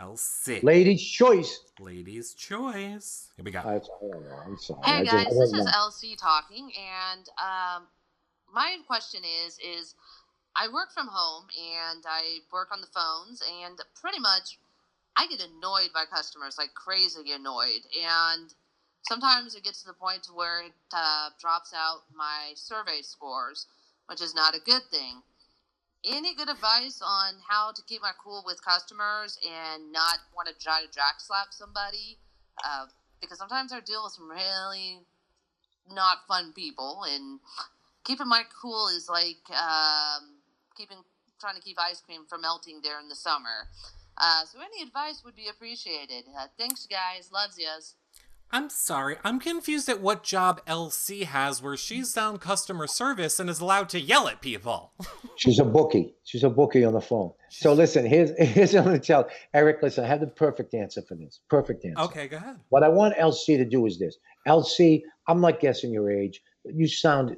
Ladies' choice. Ladies' choice. Here we go. I'm sorry. Hey, guys, this is LC talking, and my question is I work from home and I work on the phones, and pretty much I get annoyed by customers, like crazy annoyed. And sometimes it gets to the point where it drops out my survey scores, which is not a good thing. Any good advice on how to keep my cool with customers and not want to try to jack slap somebody? Because sometimes I deal with some really not fun people, and keeping my cool is like trying to keep ice cream from melting there in the summer. So any advice would be appreciated. Thanks, guys. Loves yous. I'm sorry. I'm confused at what job LC has where she's on customer service and is allowed to yell at people. She's a bookie. She's a bookie on the phone. So listen, here's what I'm going to tell Eric. Listen, I have the perfect answer for this. Perfect answer. Okay, go ahead. What I want LC to do is this. LC, I'm not guessing your age, but you sound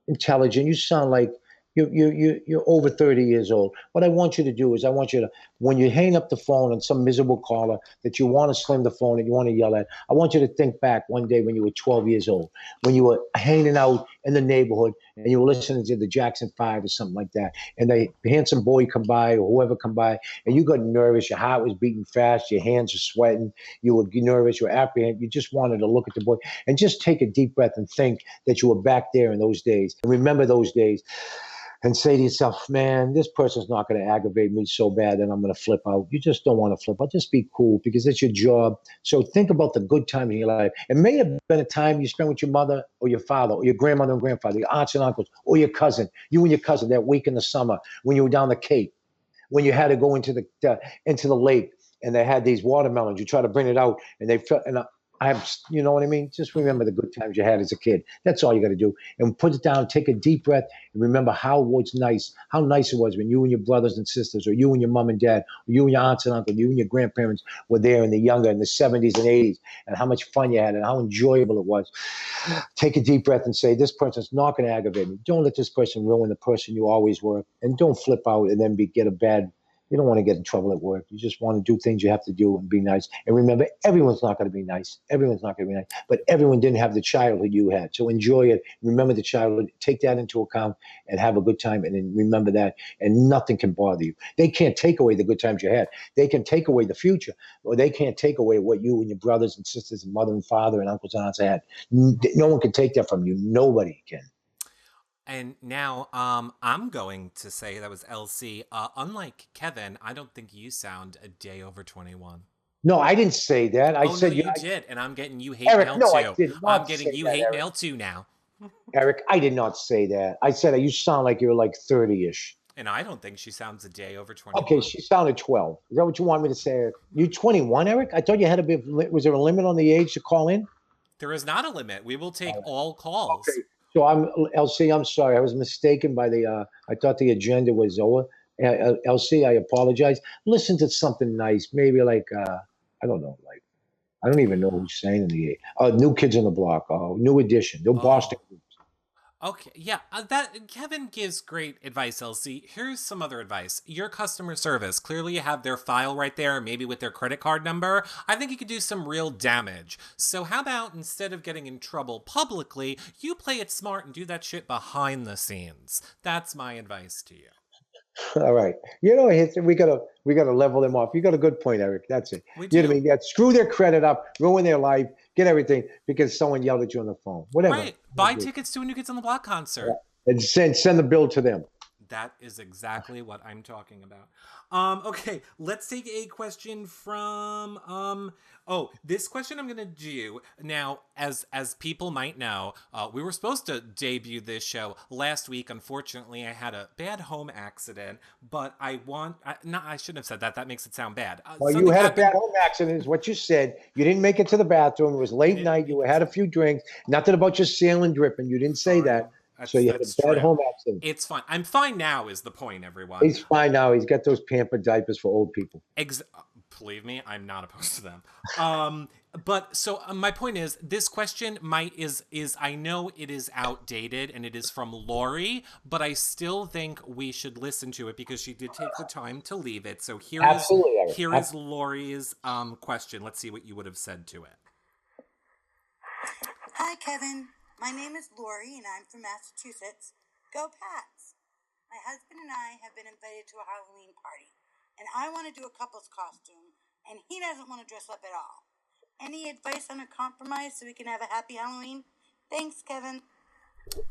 intelligent. You sound like you're over 30 years old. What I want you to do is I want you to, when you hang up the phone on some miserable caller that you want to slam the phone and you want to yell at, I want you to think back one day when you were 12 years old, when you were hanging out in the neighborhood and you were listening to the Jackson 5 or something like that. And the handsome boy come by or whoever come by and you got nervous, your heart was beating fast, your hands were sweating, you were nervous, you were apprehensive, you just wanted to look at the boy and just take a deep breath and think that you were back there in those days. And remember those days. And say to yourself, man, this person's not going to aggravate me so bad that I'm going to flip out. You just don't want to flip out. Just be cool because it's your job. So think about the good times in your life. It may have been a time you spent with your mother or your father or your grandmother and grandfather, your aunts and uncles, or your cousin, you and your cousin that week in the summer when you were down the Cape, when you had to go into the lake and they had these watermelons. You try to bring it out and they felt, and you know what I mean? Just remember the good times you had as a kid. That's all you got to do. And put it down, take a deep breath, and remember how nice it was when you and your brothers and sisters, or you and your mom and dad, or you and your aunts and uncles, you and your grandparents were there in the 70s and 80s, and how much fun you had and how enjoyable it was. Take a deep breath and say, this person's not going to aggravate me. Don't let this person ruin the person you always were. And don't flip out and then get a bad. You don't want to get in trouble at work. You just want to do things you have to do and be nice. And remember, everyone's not going to be nice. Everyone's not going to be nice. But everyone didn't have the childhood you had. So enjoy it. Remember the childhood. Take that into account and have a good time. And then remember that. And nothing can bother you. They can't take away the good times you had. They can take away the future. Or they can't take away what you and your brothers and sisters and mother and father and uncles and aunts had. No one can take that from you. Nobody can. And now I'm going to say that was LC. Unlike Kevin, I don't think you sound a day over 21. No, I didn't say that. I said you did, and I'm getting you hate Eric, mail no, too. I did not I'm getting say you that, hate Eric. mail too now. Eric, I did not say that. I said you sound like you're like 30-ish. And I don't think she sounds a day over 21. Okay, she sounded 12. Is that what you want me to say, Eric? You 21, Eric? I thought you had to be. Was there a limit on the age to call in? There is not a limit. We will take all calls. Okay. So LC, I'm sorry. I was mistaken by I thought the agenda was over. LC, I apologize. Listen to something nice. Maybe like, I don't know, like, I don't even know who's saying in the New Kids on the Block, New Edition, New Boston groups. Okay, yeah, that Kevin gives great advice, Elsie. Here's some other advice. Your customer service, clearly you have their file right there, maybe with their credit card number. I think you could do some real damage. So how about instead of getting in trouble publicly, you play it smart and do that shit behind the scenes. That's my advice to you. All right. We gotta level them off. You got a good point, Eric. That's it. We You know what I do. mean? Yeah, screw their credit up, ruin their life, get everything because someone yelled at you on the phone. Whatever. Right. Buy tickets to a New Kids on the Block concert. And send the bill to them. That is exactly what I'm talking about. Okay, let's take a question from this question I'm gonna do now. As people might know, we were supposed to debut this show last week. Unfortunately, I had a bad home accident, but I shouldn't have said that. That makes it sound bad. Well, you had a bad home accident, is what you said. You didn't make it to the bathroom. It was late night. You had a few drinks. Nothing about your sailing dripping. You didn't say that. So you had a bad home accident. It's fine. I'm fine now is the point, everyone. He's fine now. He's got those pampered diapers for old people. Believe me, I'm not opposed to them. But so my point is, this question is I know it is outdated and it is from Lori, but I still think we should listen to it because she did take the time to leave it. So here is Lori's question. Let's see what you would have said to it. Hi, Kevin. My name is Lori, and I'm from Massachusetts. Go Pats! My husband and I have been invited to a Halloween party, and I want to do a couple's costume, and he doesn't want to dress up at all. Any advice on a compromise so we can have a happy Halloween? Thanks, Kevin.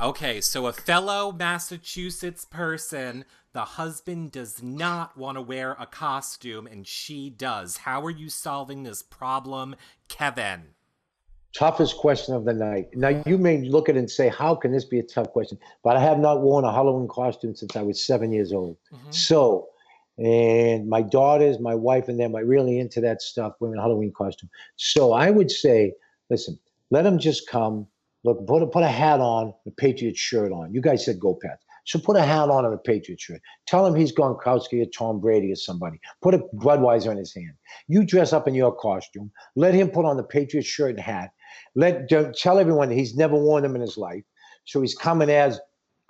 Okay, so a fellow Massachusetts person, the husband does not want to wear a costume, and she does. How are you solving this problem, Kevin? Toughest question of the night. Now, you may look at it and say, how can this be a tough question? But I have not worn a Halloween costume since I was 7 years old. Mm-hmm. So, and my daughters, my wife, and them are really into that stuff, wearing a Halloween costume. So I would say, listen, let them just come. Look, put a hat on, a Patriot shirt on. You guys said go Pats. So put a hat on and a Patriot shirt. Tell him he's Gronkowski or Tom Brady or somebody. Put a Budweiser in his hand. You dress up in your costume. Let him put on the Patriot shirt and hat. Tell everyone that he's never worn them in his life. So he's coming as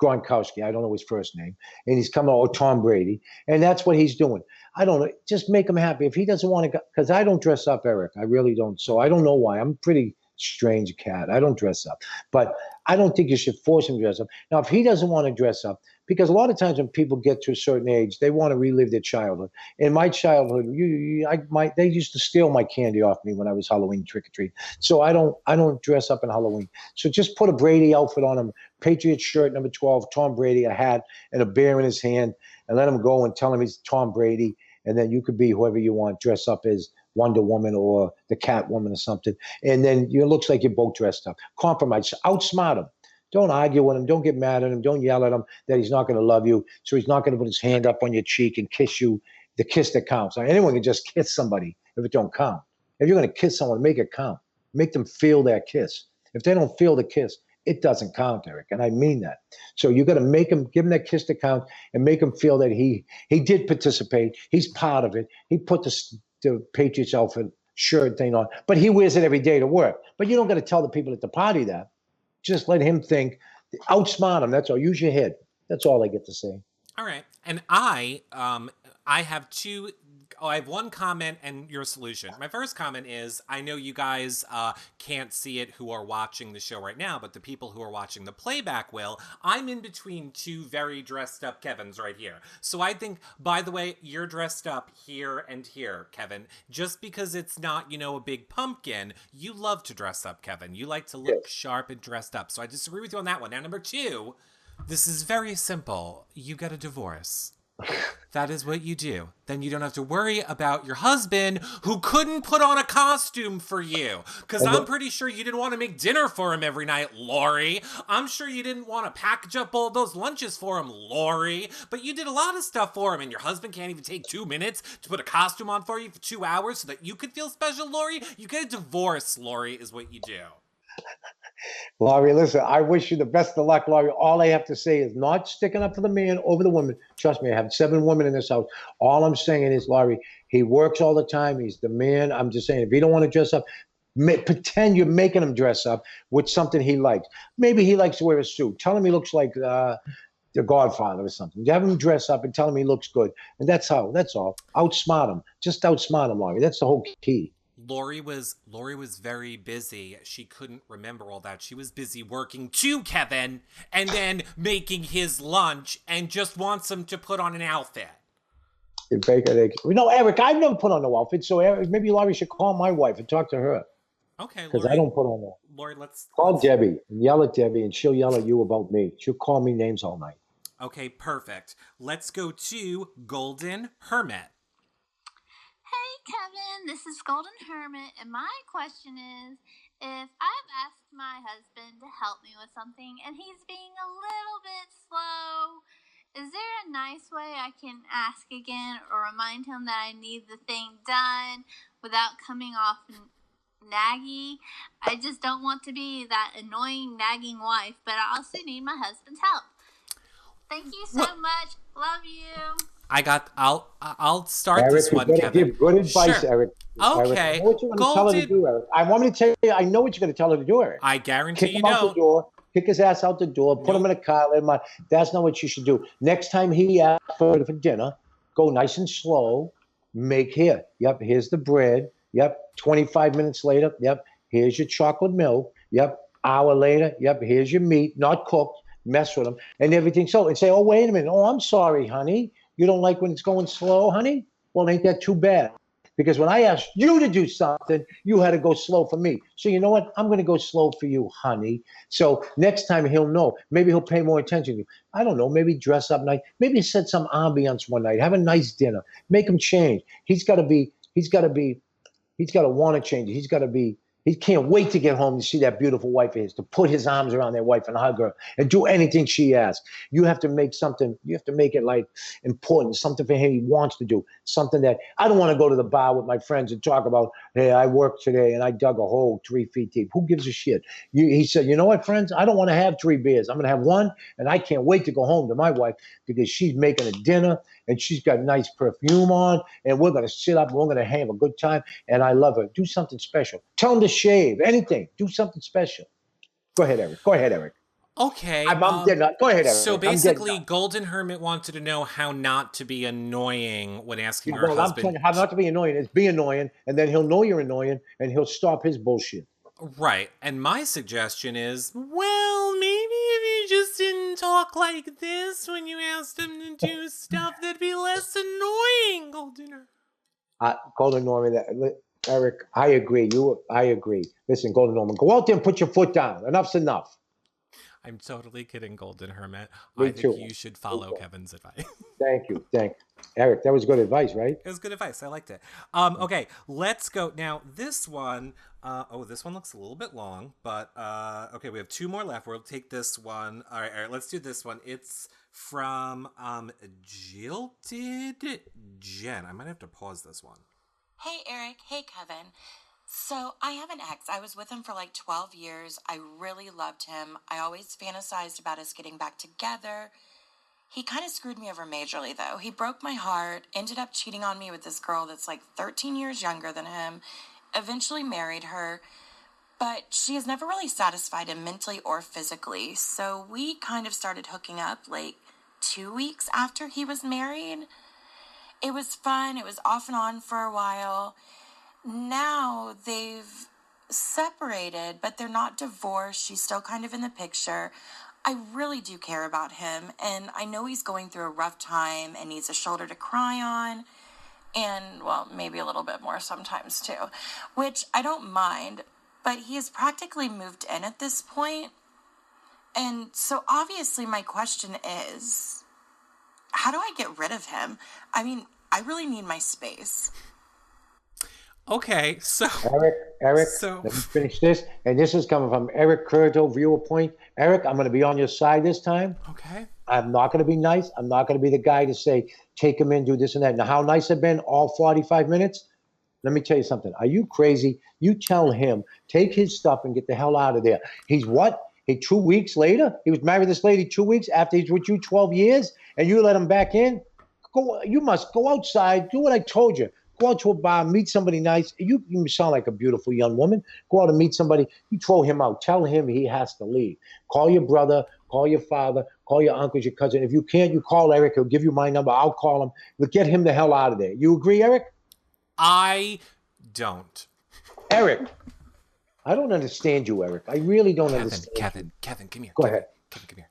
Gronkowski. I don't know his first name. And he's coming, or Tom Brady. And that's what he's doing. I don't know. Just make him happy. If he doesn't want to, because I don't dress up, Eric. I really don't. So I don't know why. I'm pretty strange cat. I don't dress up. But I don't think you should force him to dress up. Now, if he doesn't want to dress up, because a lot of times when people get to a certain age, they want to relive their childhood. In my childhood, they used to steal my candy off me when I was Halloween trick-or-treat. So I don't dress up in Halloween. So just put a Brady outfit on him, Patriot shirt, number 12, Tom Brady, a hat, and a bear in his hand, and let him go and tell him he's Tom Brady. And then you could be whoever you want, dress up as Wonder Woman or the Catwoman or something. And then it looks like you're both dressed up. Compromise. Outsmart him. Don't argue with him. Don't get mad at him. Don't yell at him that he's not going to love you. So he's not going to put his hand up on your cheek and kiss you, the kiss that counts. Anyone can just kiss somebody if it don't count. If you're going to kiss someone, make it count. Make them feel that kiss. If they don't feel the kiss, it doesn't count, Eric. And I mean that. So you got to give him that kiss to count and make him feel that he did participate. He's part of it. He put the Patriots outfit shirt thing on, but he wears it every day to work. But you don't got to tell the people at the party that. Just let him think. Outsmart him. That's all. Use your head. That's all I get to say. All right. And I have I have one comment and your solution. My first comment is, I know you guys can't see it who are watching the show right now, but the people who are watching the playback will. I'm in between two very dressed up Kevins right here. So I think, by the way, you're dressed up here and here, Kevin. Just because it's not, a big pumpkin, you love to dress up, Kevin. You like to look sharp and dressed up. So I disagree with you on that one. Now, number two, this is very simple. You get a divorce. That is what you do. Then you don't have to worry about your husband who couldn't put on a costume for you. Because I'm pretty sure you didn't want to make dinner for him every night, Lori. I'm sure you didn't want to package up all those lunches for him, Lori. But you did a lot of stuff for him, and your husband can't even take 2 minutes to put a costume on for you for 2 hours so that you could feel special, Lori. You get a divorce, Lori, is what you do. Laurie, listen, I wish you the best of luck, Laurie. All I have to say is not sticking up for the man over the woman. Trust me, I have 7 women in this house. All I'm saying is, Laurie, he works all the time. He's the man. I'm just saying, if he don't want to dress up, Pretend you're making him dress up with something he likes. Maybe he likes to wear a suit. Tell him he looks like the Godfather or something. You have him dress up and tell him he looks good. And that's all. Outsmart him. Just outsmart him, Laurie. That's the whole key. Lori was very busy. She couldn't remember all that. She was busy working to Kevin and then making his lunch and just wants him to put on an outfit. No, Eric, I've never put on no outfit, so Eric, maybe Laurie should call my wife and talk to her. Okay, because I don't put on that. Lori, let's call Debbie and yell at Debbie, and she'll yell at you about me. She'll call me names all night. Okay, perfect. Let's go to Golden Hermit. Hey, Kevin, this is Golden Hermit, and my question is, if I've asked my husband to help me with something and he's being a little bit slow, is there a nice way I can ask again or remind him that I need the thing done without coming off naggy? I just don't want to be that annoying, nagging wife, but I also need my husband's help. Thank you so much. Love you. I'll start Eric, this one, Kevin. Give good advice, sure. Eric. Okay. Eric, I know what you're going to tell her to do, Eric. I want me to tell you, I know what you're going to tell her to do, Eric. I guarantee you don't. Out the door, kick his ass out the door, put him in a car, let him out. That's not what you should do. Next time he asks for dinner, go nice and slow. Yep, here's the bread. Yep, 25 minutes later. Yep, here's your chocolate milk. Yep, hour later. Yep, here's your meat, not cooked. Mess with him and everything. So, and say, oh, wait a minute. Oh, I'm sorry, honey. You don't like when it's going slow, honey? Well, ain't that too bad? Because when I asked you to do something, you had to go slow for me. So you know what? I'm going to go slow for you, honey. So next time he'll know. Maybe he'll pay more attention to you. I don't know. Maybe dress up nice. Maybe set some ambiance one night. Have a nice dinner. Make him change. He's got to want to change. He can't wait to get home to see that beautiful wife of his, to put his arms around that wife and hug her and do anything she asks. You have to make it like important, something for him he wants to do, something that I don't want to go to the bar with my friends and talk about, hey, I worked today and I dug a hole 3 feet deep. Who gives a shit? He said, you know what, friends? I don't want to have 3 beers. I'm going to have one, and I can't wait to go home to my wife because she's making a dinner and she's got nice perfume on, and we're going to sit up and we're going to have a good time, and I love her. Do something special. Tell him to shave, anything. Do something special. Go ahead, Eric. Okay. I'm dead. Go ahead, Eric. So basically, Golden Hermit wanted to know how not to be annoying when asking her husband. I'm telling you how not to be annoying. Is be annoying, and then he'll know you're annoying, and he'll stop his bullshit. Right. And my suggestion is, well, maybe if you just didn't talk like this when you asked him to do stuff, that'd be less annoying, Golden Hermit. Golden Norman, Eric, I agree. I agree. Listen, Golden Norman, go out there and put your foot down. Enough's enough. I'm totally kidding, Golden Hermit. Me I too. think you should follow Kevin's advice. Thank you. Eric, that was good advice, right? It was good advice. I liked it. Okay, let's go. Now, this one, this one looks a little bit long, but, okay, we have 2 more left. We'll take this one. All right, let's do this one. It's from, Jilted Jen. I might have to pause this one. Hey, Eric. Hey, Kevin. So I have an ex. I was with him for like 12 years. I really loved him. I always fantasized about us getting back together. He kind of screwed me over majorly, though. He broke my heart, ended up cheating on me with this girl that's like 13 years younger than him, eventually married her, but she has never really satisfied him mentally or physically. So we kind of started hooking up like 2 weeks after he was married. It was fun. It was off and on for a while. Now they've separated, but they're not divorced. She's still kind of in the picture. I really do care about him, and I know he's going through a rough time and needs a shoulder to cry on, and, well, maybe a little bit more sometimes too, which I don't mind, but he has practically moved in at this point. And so obviously my question is, how do I get rid of him? I mean, I really need my space. Okay, so... Eric, let me finish this. And this is coming from Eric Curto, viewer point. Eric, I'm going to be on your side this time. Okay. I'm not going to be nice. I'm not going to be the guy to say, take him in, do this and that. Now, how nice I've been all 45 minutes? Let me tell you something. Are you crazy? You tell him, take his stuff and get the hell out of there. He's what? 2 weeks later? He was married to this lady 2 weeks after he's with you 12 years? And you let him back in? You must go outside, do what I told you. Go out to a bar, meet somebody nice. You sound like a beautiful young woman. Go out and meet somebody. You throw him out. Tell him he has to leave. Call your brother. Call your father. Call your uncles, your cousin. If you can't, you call Eric. He'll give you my number. I'll call him. But get him the hell out of there. You agree, Eric? I don't. Eric, I don't understand you, Eric. I really don't understand. Kevin, come here. Go ahead. Kevin, come here.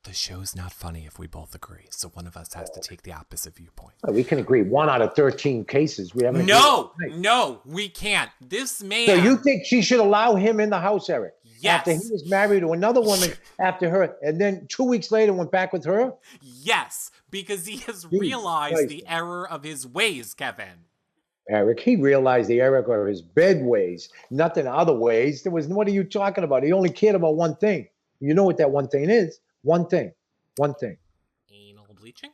The show's not funny if we both agree, so one of us has to take the opposite viewpoint. We can agree. 1 out of 13 cases. We haven't. No, we can't. This man. So you think she should allow him in the house, Eric? Yes. After he was married to another woman after her, and then 2 weeks later went back with her? Yes, because he has realized the error of his ways, Kevin. Eric, he realized the error of his bed ways, nothing other ways. What are you talking about? He only cared about one thing. You know what that one thing is? One thing. Anal bleaching?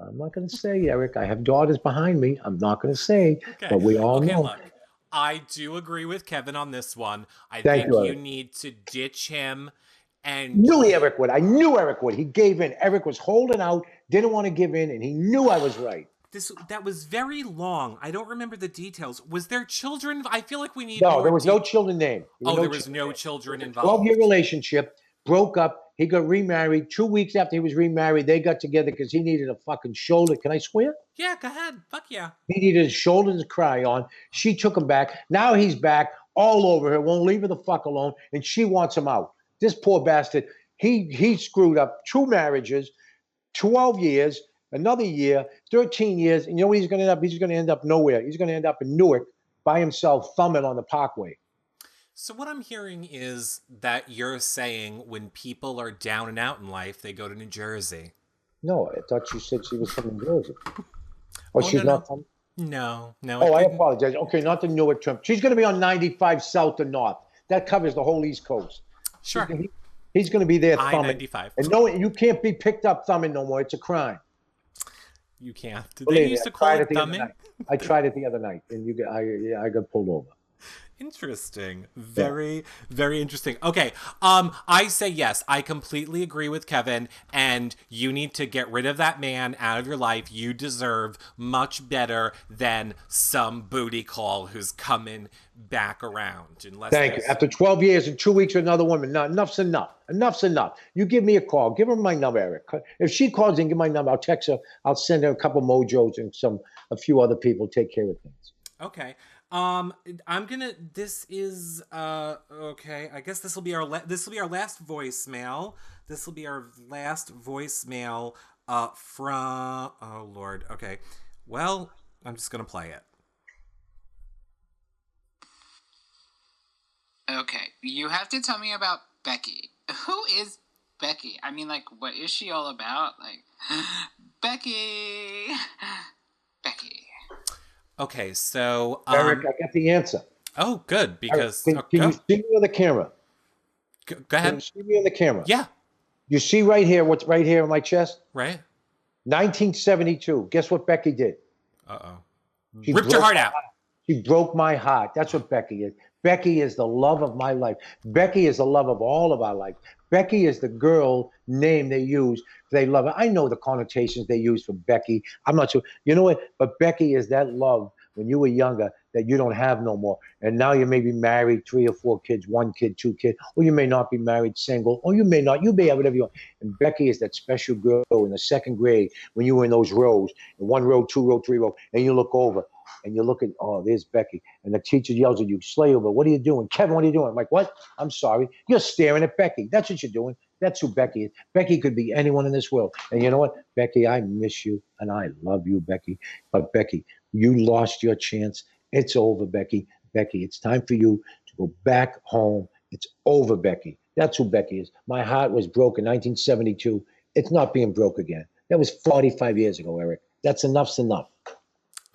I'm not going to say, Eric. I have daughters behind me. I'm not going to say, but we all know. Look, I do agree with Kevin on this one. I Thank think you, you Eric. need to ditch him. And Knew Eric would. I knew Eric would. He gave in. Eric was holding out, didn't want to give in, and he knew I was right. That was very long. I don't remember the details. Was there children? I feel like we need. No, there was no children named. There was no children involved. 12-year relationship, broke up. He got remarried. 2 weeks after he was remarried, they got together because he needed a fucking shoulder. Can I swear? Yeah, go ahead. Fuck yeah. He needed a shoulder to cry on. She took him back. Now he's back all over her, won't leave her the fuck alone, and she wants him out. This poor bastard, he screwed up 2 marriages, 12 years, another year, 13 years, and you know where he's going to end up? He's going to end up nowhere. He's going to end up in Newark by himself, thumbing on the Parkway. So what I'm hearing is that you're saying when people are down and out in life, they go to New Jersey. No, I thought you said she was from New Jersey. Oh, she's not from? No. Oh, I apologize. Okay, not the Newark Trump. She's going to be on 95 south and north. That covers the whole East Coast. Sure. He's going to be there thumbing. I-95. And no, you can't be picked up thumbing no more. It's a crime. You can't. Did they used to call it thumbing? I tried it the other night, and I got pulled over. Interesting. Very, very interesting. Okay. I say yes. I completely agree with Kevin, and you need to get rid of that man out of your life. You deserve much better than some booty call who's coming back around. Thank you. After 12 years and 2 weeks with another woman, no, enough's enough. Enough's enough. You give me a call. Give her my number, Eric. If she calls and give my number, I'll text her. I'll send her a couple mojos and a few other people take care of things. Okay. This is okay. I guess this will be our last voicemail. This will be our last voicemail from. Oh Lord. Okay. Well, I'm just gonna play it. Okay, you have to tell me about Becky. Who is Becky? I mean, like, what is she all about? Like, Becky. Okay, so Eric, I got the answer. Oh, good, because Eric, can you see me on the camera? Go ahead. Can you see me on the camera? Yeah. You see right here what's right here on my chest? Right. 1972. Guess what Becky did? Uh-oh. Ripped your heart out. She broke my heart. That's what Becky is. Becky is the love of my life. Becky is the love of all of our life. Becky is the girl name they use. They love her. I know the connotations they use for Becky. I'm not sure. You know what? But Becky is that love when you were younger that you don't have no more. And now you may be married, 3 or 4 kids, 1 kid, 2 kids, or you may not be married, single, or you may not. You may have whatever you want. And Becky is that special girl in the 2nd grade when you were in those rows, in 1 row, 2 row, 3 row, and you look over. And you look at, oh, there's Becky. And the teacher yells at you, Slayover, what are you doing? Kevin, what are you doing? I'm like, what? I'm sorry. You're staring at Becky. That's what you're doing. That's who Becky is. Becky could be anyone in this world. And you know what? Becky, I miss you. And I love you, Becky. But Becky, you lost your chance. It's over, Becky. Becky, it's time for you to go back home. It's over, Becky. That's who Becky is. My heart was broke in 1972. It's not being broke again. That was 45 years ago, Eric. That's enough's enough.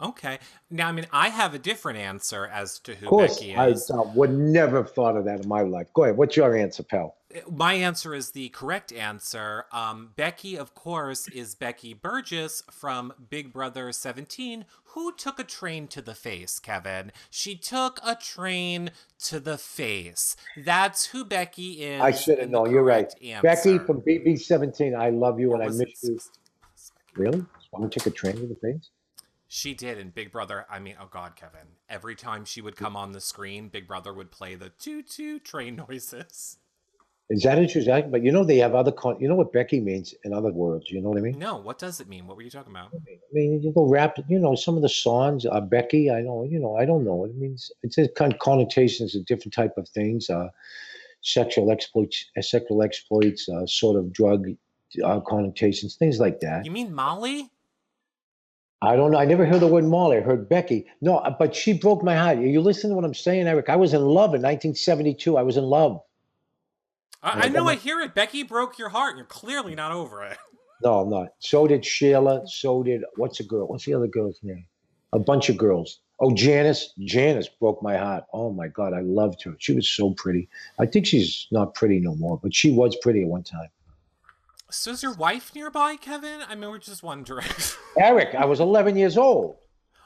Okay. Now, I mean, I have a different answer as to who Of course, Becky is. I would never have thought of that in my life. Go ahead. What's your answer, pal? My answer is the correct answer. Becky, of course, is Becky Burgess from Big Brother 17, who took a train to the face, Kevin. She took a train to the face. That's who Becky is. I should have known. You're right. Answer. Becky from BB17, I love you and I miss you. Really? Someone took a train to the face? She did in Big Brother. I mean, oh God, Kevin. Every time she would come on the screen, Big Brother would play the toot-toot train noises. Is that interesting? But they have other you know what Becky means in other words? You know what I mean? No, what does it mean? What were you talking about? I mean, you go rap. Some of the songs. Becky. I know. I don't know. It means it's a connotations of different type of things. Sexual exploits, sort of drug connotations, things like that. You mean Molly? I don't know. I never heard the word Molly. I heard Becky. No, but she broke my heart. You listen to what I'm saying, Eric? I was in love in 1972. I was in love. I know. I hear it. Becky broke your heart. You're clearly not over it. No, I'm not. So did Sheila. So did what's the other girl's name? A bunch of girls. Oh, Janice. Janice broke my heart. Oh my God, I loved her. She was so pretty. I think she's not pretty no more, but she was pretty at one time. So is your wife nearby, Kevin? I mean, we're just wondering. Eric, I was 11 years old.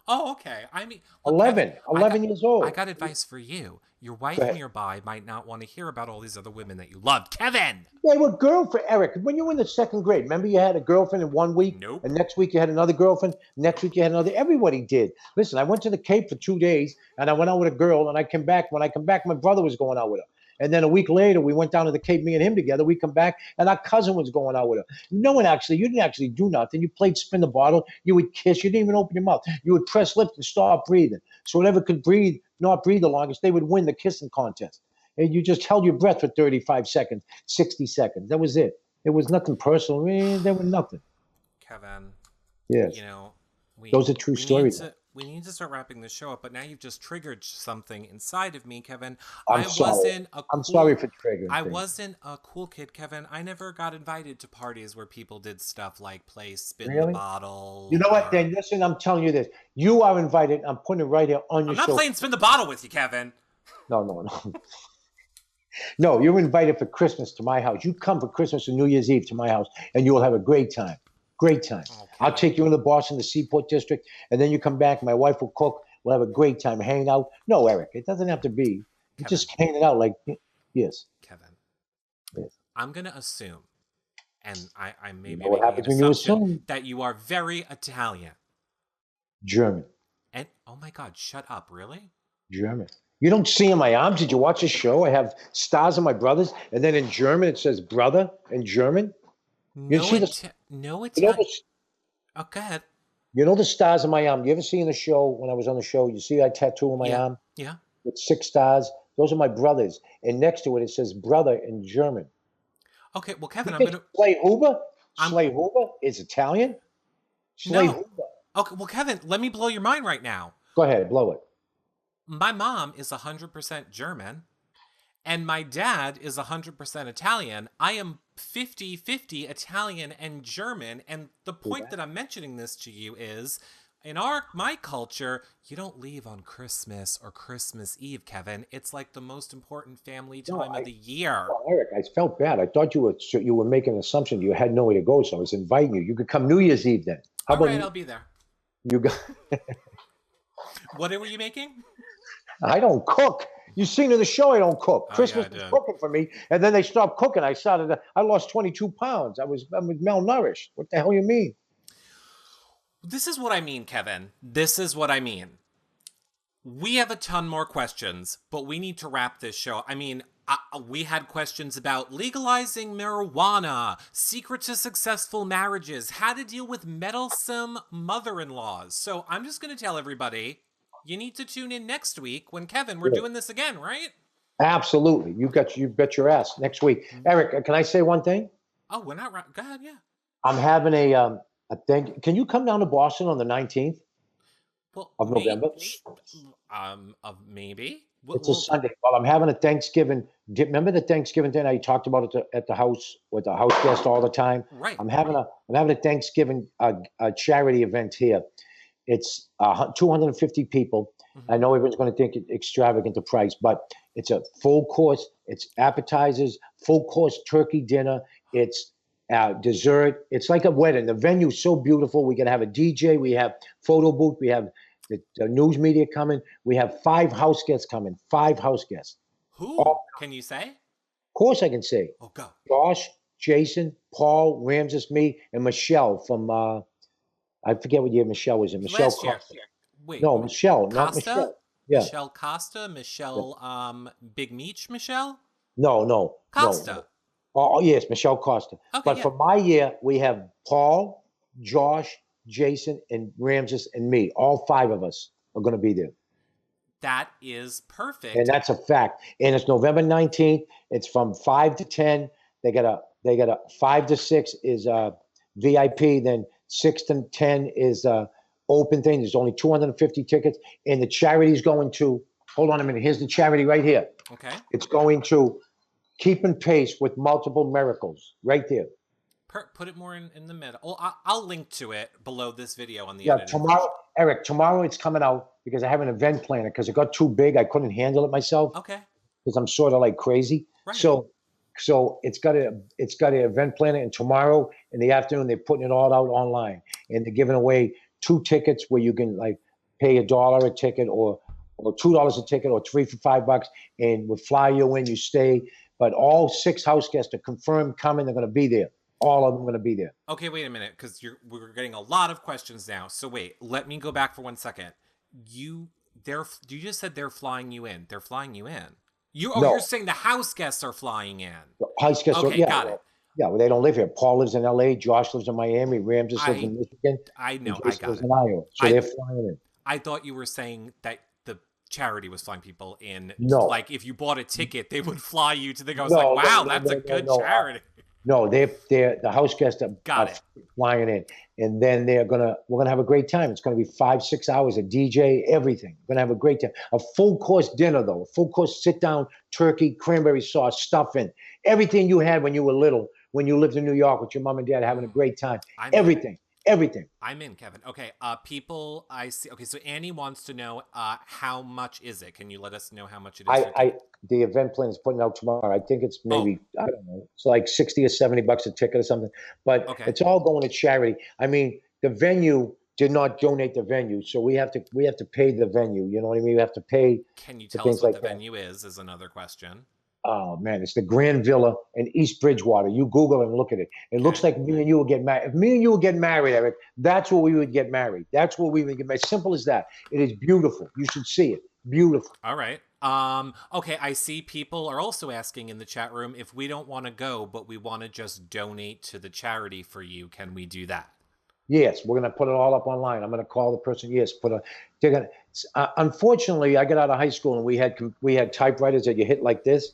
Oh, okay. I mean, 11 years old. I got advice for you. Your wife nearby might not want to hear about all these other women that you loved. Kevin! They were girlfriend. Eric, when you were in the second grade, remember you had a girlfriend in 1 week? Nope. And next week you had another girlfriend. Next week you had another. Everybody did. Listen, I went to the Cape for 2 days, and I went out with a girl, and I came back. When I come back, my brother was going out with her. And then a week later, we went down to the Cape, me and him together. We come back, and our cousin was going out with her. You didn't actually do nothing. You played spin the bottle. You would kiss. You didn't even open your mouth. You would press lips and start breathing. So whoever could not breathe the longest, they would win the kissing contest. And you just held your breath for 35 seconds, 60 seconds. That was it. It was nothing personal. There was nothing. Kevin. Yes. Those are true stories. We need to start wrapping the show up, but now you've just triggered something inside of me, Kevin. I'm sorry for triggering. I wasn't a cool kid, Kevin. I never got invited to parties where people did stuff like play spin the bottle. You know what? Then listen, I'm telling you this. You are invited. I'm putting it right here on your show. I'm not playing spin the bottle with you, Kevin. No. No, you're invited for Christmas to my house. You come for Christmas and New Year's Eve to my house, and you will have a great time. Great time. Okay. I'll take you into Boston, the Seaport District, and then you come back. My wife will cook. We'll have a great time hanging out. No, Eric, it doesn't have to be. Kevin. Just hanging out like, yes. Kevin. Yes. I'm going to assume, and I may be what happens when you assume? That you are very Italian. German. And, oh my God, shut up, really? German. You don't see in my arms. Did you watch the show? I have stars on my brothers, and then in German it says brother in German. No, it's not. Oh, go ahead. You know the stars on my arm. You ever see in the show, when I was on the show, you see that tattoo on my arm? Yeah. With 6 stars? Those are my brothers. And next to it says brother in German. Okay, well, Kevin, I'm going to... Slay Huber is Italian? Slay Huber. Okay, well, Kevin, let me blow your mind right now. Go ahead, blow it. My mom is 100% German, and my dad is 100% Italian. I am 50-50 Italian and German, and the point that I'm mentioning this to you is, in my culture, you don't leave on Christmas or Christmas Eve, Kevin. It's like the most important family time of the year. Oh, Eric, I felt bad. I thought you were making an assumption you had nowhere to go, so I was inviting you. You could come New Year's Eve then. All right, I'll be there. You got. What were you making? I don't cook. You've seen in the show I don't cook. Christmas was cooking for me, and then they stopped cooking. I lost 22 pounds. I was malnourished. What the hell you mean? This is what I mean, Kevin. This is what I mean. We have a ton more questions, but we need to wrap this show. I mean, we had questions about legalizing marijuana, secret to successful marriages, how to deal with meddlesome mother-in-laws. So I'm just going to tell everybody, you need to tune in next week when, Kevin, we're doing this again, right? Absolutely. You bet your ass next week. Eric, can I say one thing? Oh, we're not right. Go ahead, yeah. I'm having a thing. Can you come down to Boston on the 19th of November? Maybe. It's a Sunday. Well, I'm having a Thanksgiving. Remember the Thanksgiving dinner I talked about it at the house with the house guest all the time? Right. I'm having a Thanksgiving a charity event here. It's 250 people. Mm-hmm. I know everyone's going to think it's extravagant the price, but it's a full course. It's appetizers, full course turkey dinner. It's dessert. It's like a wedding. The venue's so beautiful. We're going to have a DJ. We have photo booth. We have the news media coming. We have 5 house guests coming. 5 house guests. Who? Can you say? Of course I can say. Oh, go. Josh, Jason, Paul, Ramses, me, and Michelle from I forget what year Michelle was in. Michelle Last year. Costa. Wait. No, Michelle, not Costa? Michelle. Yeah. Michelle Costa? Michelle, Big Meech Michelle? No. Costa. No. Oh, yes, Michelle Costa. Okay, but yeah. for my year, we have Paul, Josh, Jason, and Ramses, and me. All 5 of us are going to be there. That is perfect. And that's a fact. And it's November 19th. It's from 5 to 10. They got a 5 to 6 is VIP. Then 6 to 10 is open thing. There's only 250 tickets. And the charity's going to, hold on a minute. Here's the charity right here. Okay. It's going to Keeping Pace with Multiple Miracles right there. Put it more in the middle. Well, I'll link to it below this video on the Yeah, edited tomorrow, Eric, tomorrow it's coming out because I have an event planner because it got too big. I couldn't handle it myself. Okay. Because I'm sort of like crazy. Right. So it's got an event planner, and tomorrow in the afternoon they're putting it all out online, and they're giving away 2 tickets where you can like pay $1 a ticket or $2 a ticket or 3 for $5, and we'll fly you in, you stay. But all 6 house guests are confirmed coming. They're going to be there. All of them going to be there. Okay, wait a minute, because we're getting a lot of questions now. So wait, let me go back for 1 second. You just said they're flying you in. They're flying you in. No. You're saying the house guests are flying in. The house guests. Okay, got it. Yeah, well, they don't live here. Paul lives in L.A. Josh lives in Miami. Ramses lives in Michigan. I know. And I Jason got lives it. in Iowa. So they're flying in. I thought you were saying that the charity was flying people in. No. Like if you bought a ticket, they would fly you to the. I was like, wow, that's a good charity. No, they're the house guests are Got flying in, and then we're gonna have a great time. It's gonna be 5-6 hours, a DJ, everything. We're gonna have a great time. A full course dinner though, a full course sit down, turkey, cranberry sauce, stuffing, everything you had when you were little, when you lived in New York with your mom and dad having a great time. Everything. I'm in, Kevin. Okay, people, I see. Okay, so Annie wants to know how much is it? Can you let us know how much it is? The event plan is putting out tomorrow. I think it's maybe, I don't know, it's like $60 or $70 a ticket or something. But it's all going to charity. I mean, the venue did not donate the venue, so we have to pay the venue. You know what I mean? We have to pay. Can you tell us what the venue is another question. Oh man, it's the Grand Villa in East Bridgewater. You Google and look at it. It looks like me and you will get married. If me and you will get married, Eric, that's where we would get married. That's where we would get married. Simple as that. It is beautiful. You should see it. Beautiful. All right. Okay, I see people are also asking in the chat room if we don't want to go, but we want to just donate to the charity for you. Can we do that? Yes, we're going to put it all up online. I'm going to call the person. Yes, unfortunately, I got out of high school and we had typewriters that you hit like this,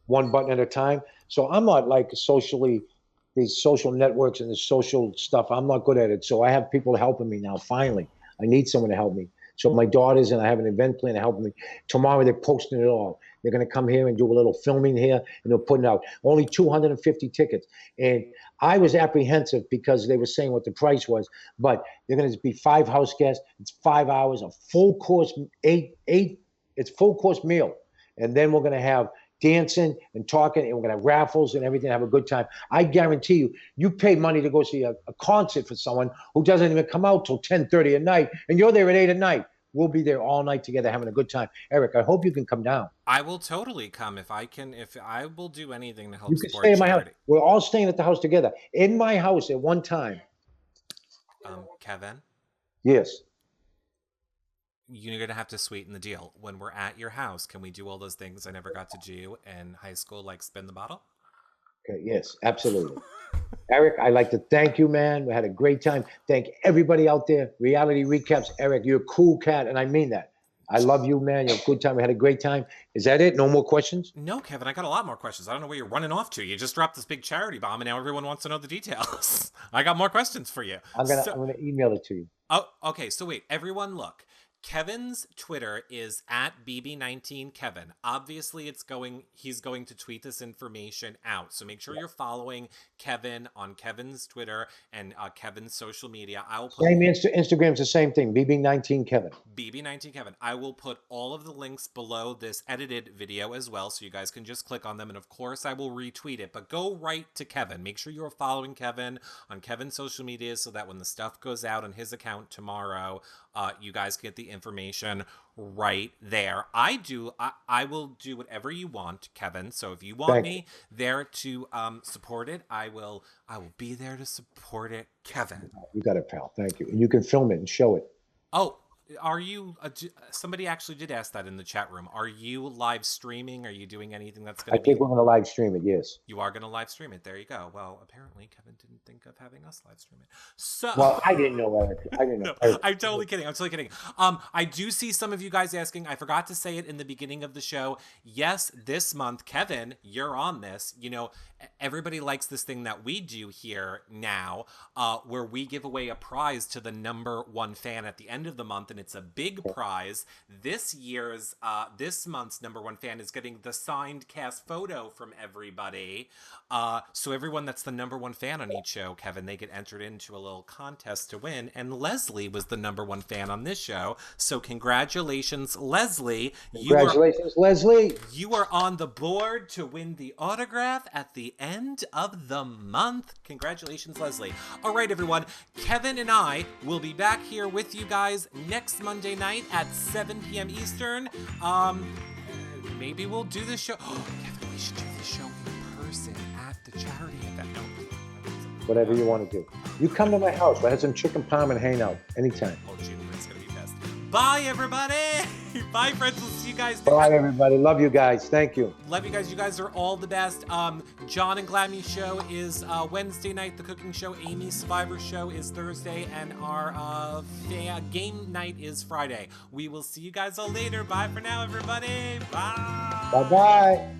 one button at a time. So I'm not like these social networks and the social stuff. I'm not good at it. So I have people helping me now. Finally, I need someone to help me. So my daughters and I have an event planner helping me. Tomorrow they're posting it all. They're going to come here and do a little filming here, and they're putting out only 250 tickets. And I was apprehensive because they were saying what the price was, but they're going to be 5 house guests. It's 5 hours, a full course, it's full course meal. And then we're going to have dancing and talking, and we're going to have raffles and everything, have a good time. I guarantee you pay money to go see a concert for someone who doesn't even come out till 10:30 at night, and you're there at 8 at night. We'll be there all night together having a good time. Eric, I hope you can come down. I will totally come if I can. If I will do anything to help you can support stay in my charity. house. We're all staying at the house together. In my house at one time. Kevin? Yes. You're going to have to sweeten the deal. When we're at your house, can we do all those things I never got to do in high school, like spin the bottle? Okay, yes, absolutely. Eric, I'd like to thank you, man. We had a great time. Thank everybody out there. Reality Recaps. Eric, you're a cool cat, and I mean that. I love you, man. You had a good time. We had a great time. Is that it? No more questions? No, Kevin, I got a lot more questions. I don't know where you're running off to. You just dropped this big charity bomb, and now everyone wants to know the details. I got more questions for you. I'm gonna email it to you. Oh, okay. So wait, everyone look. Kevin's Twitter is at BB19Kevin. Obviously, he's going to tweet this information out. So make sure you're following Kevin on Kevin's Twitter and Kevin's social media. I will put Instagram's the same thing, BB19Kevin. BB19Kevin. I will put all of the links below this edited video as well, so you guys can just click on them. And of course, I will retweet it. But go right to Kevin. Make sure you're following Kevin on Kevin's social media so that when the stuff goes out on his account tomorrow, you guys get the the information right there. I will do whatever you want, Kevin. So if you want me there to support it, I will be there to support it, Kevin. You got it, pal. Thank you. And you can film it and show it. Oh, are you? Somebody actually did ask that in the chat room. Are you live streaming? Are you doing anything that's going to? I think we're going to live stream it. Yes. You are going to live stream it. There you go. Well, apparently Kevin didn't think of having us live stream it. So. Well, I didn't know that. I didn't know. No, I'm totally kidding. I do see some of you guys asking. I forgot to say it in the beginning of the show. Yes, this month, Kevin, you're on this. You know, everybody likes this thing that we do here now, where we give away a prize to the #1 fan at the end of the month. And it's a big prize. This month's #1 fan is getting the signed cast photo from everybody. So everyone that's the #1 fan on each show, Kevin, they get entered into a little contest to win. And Leslie was the #1 fan on this show. So congratulations, Leslie. Leslie. You are on the board to win the autograph at the end of the month. Congratulations, Leslie. All right, everyone. Kevin and I will be back here with you guys next Monday night at 7 p.m. Eastern. Maybe we'll do the show. Oh, Kevin, we should do the show in person at the charity event. No. Whatever you want to do. You come to my house. We'll have some chicken parm and hang out anytime. Oh, Jimmy, it's going to be best. Bye, everybody. Bye, friends. We'll see you guys. Bye, everybody. Love you guys. Thank you. Love you guys. You guys are all the best. John and Glammy show is Wednesday night. The cooking show, Amy's Survivor show, is Thursday. And our game night is Friday. We will see you guys all later. Bye for now, everybody. Bye. Bye-bye.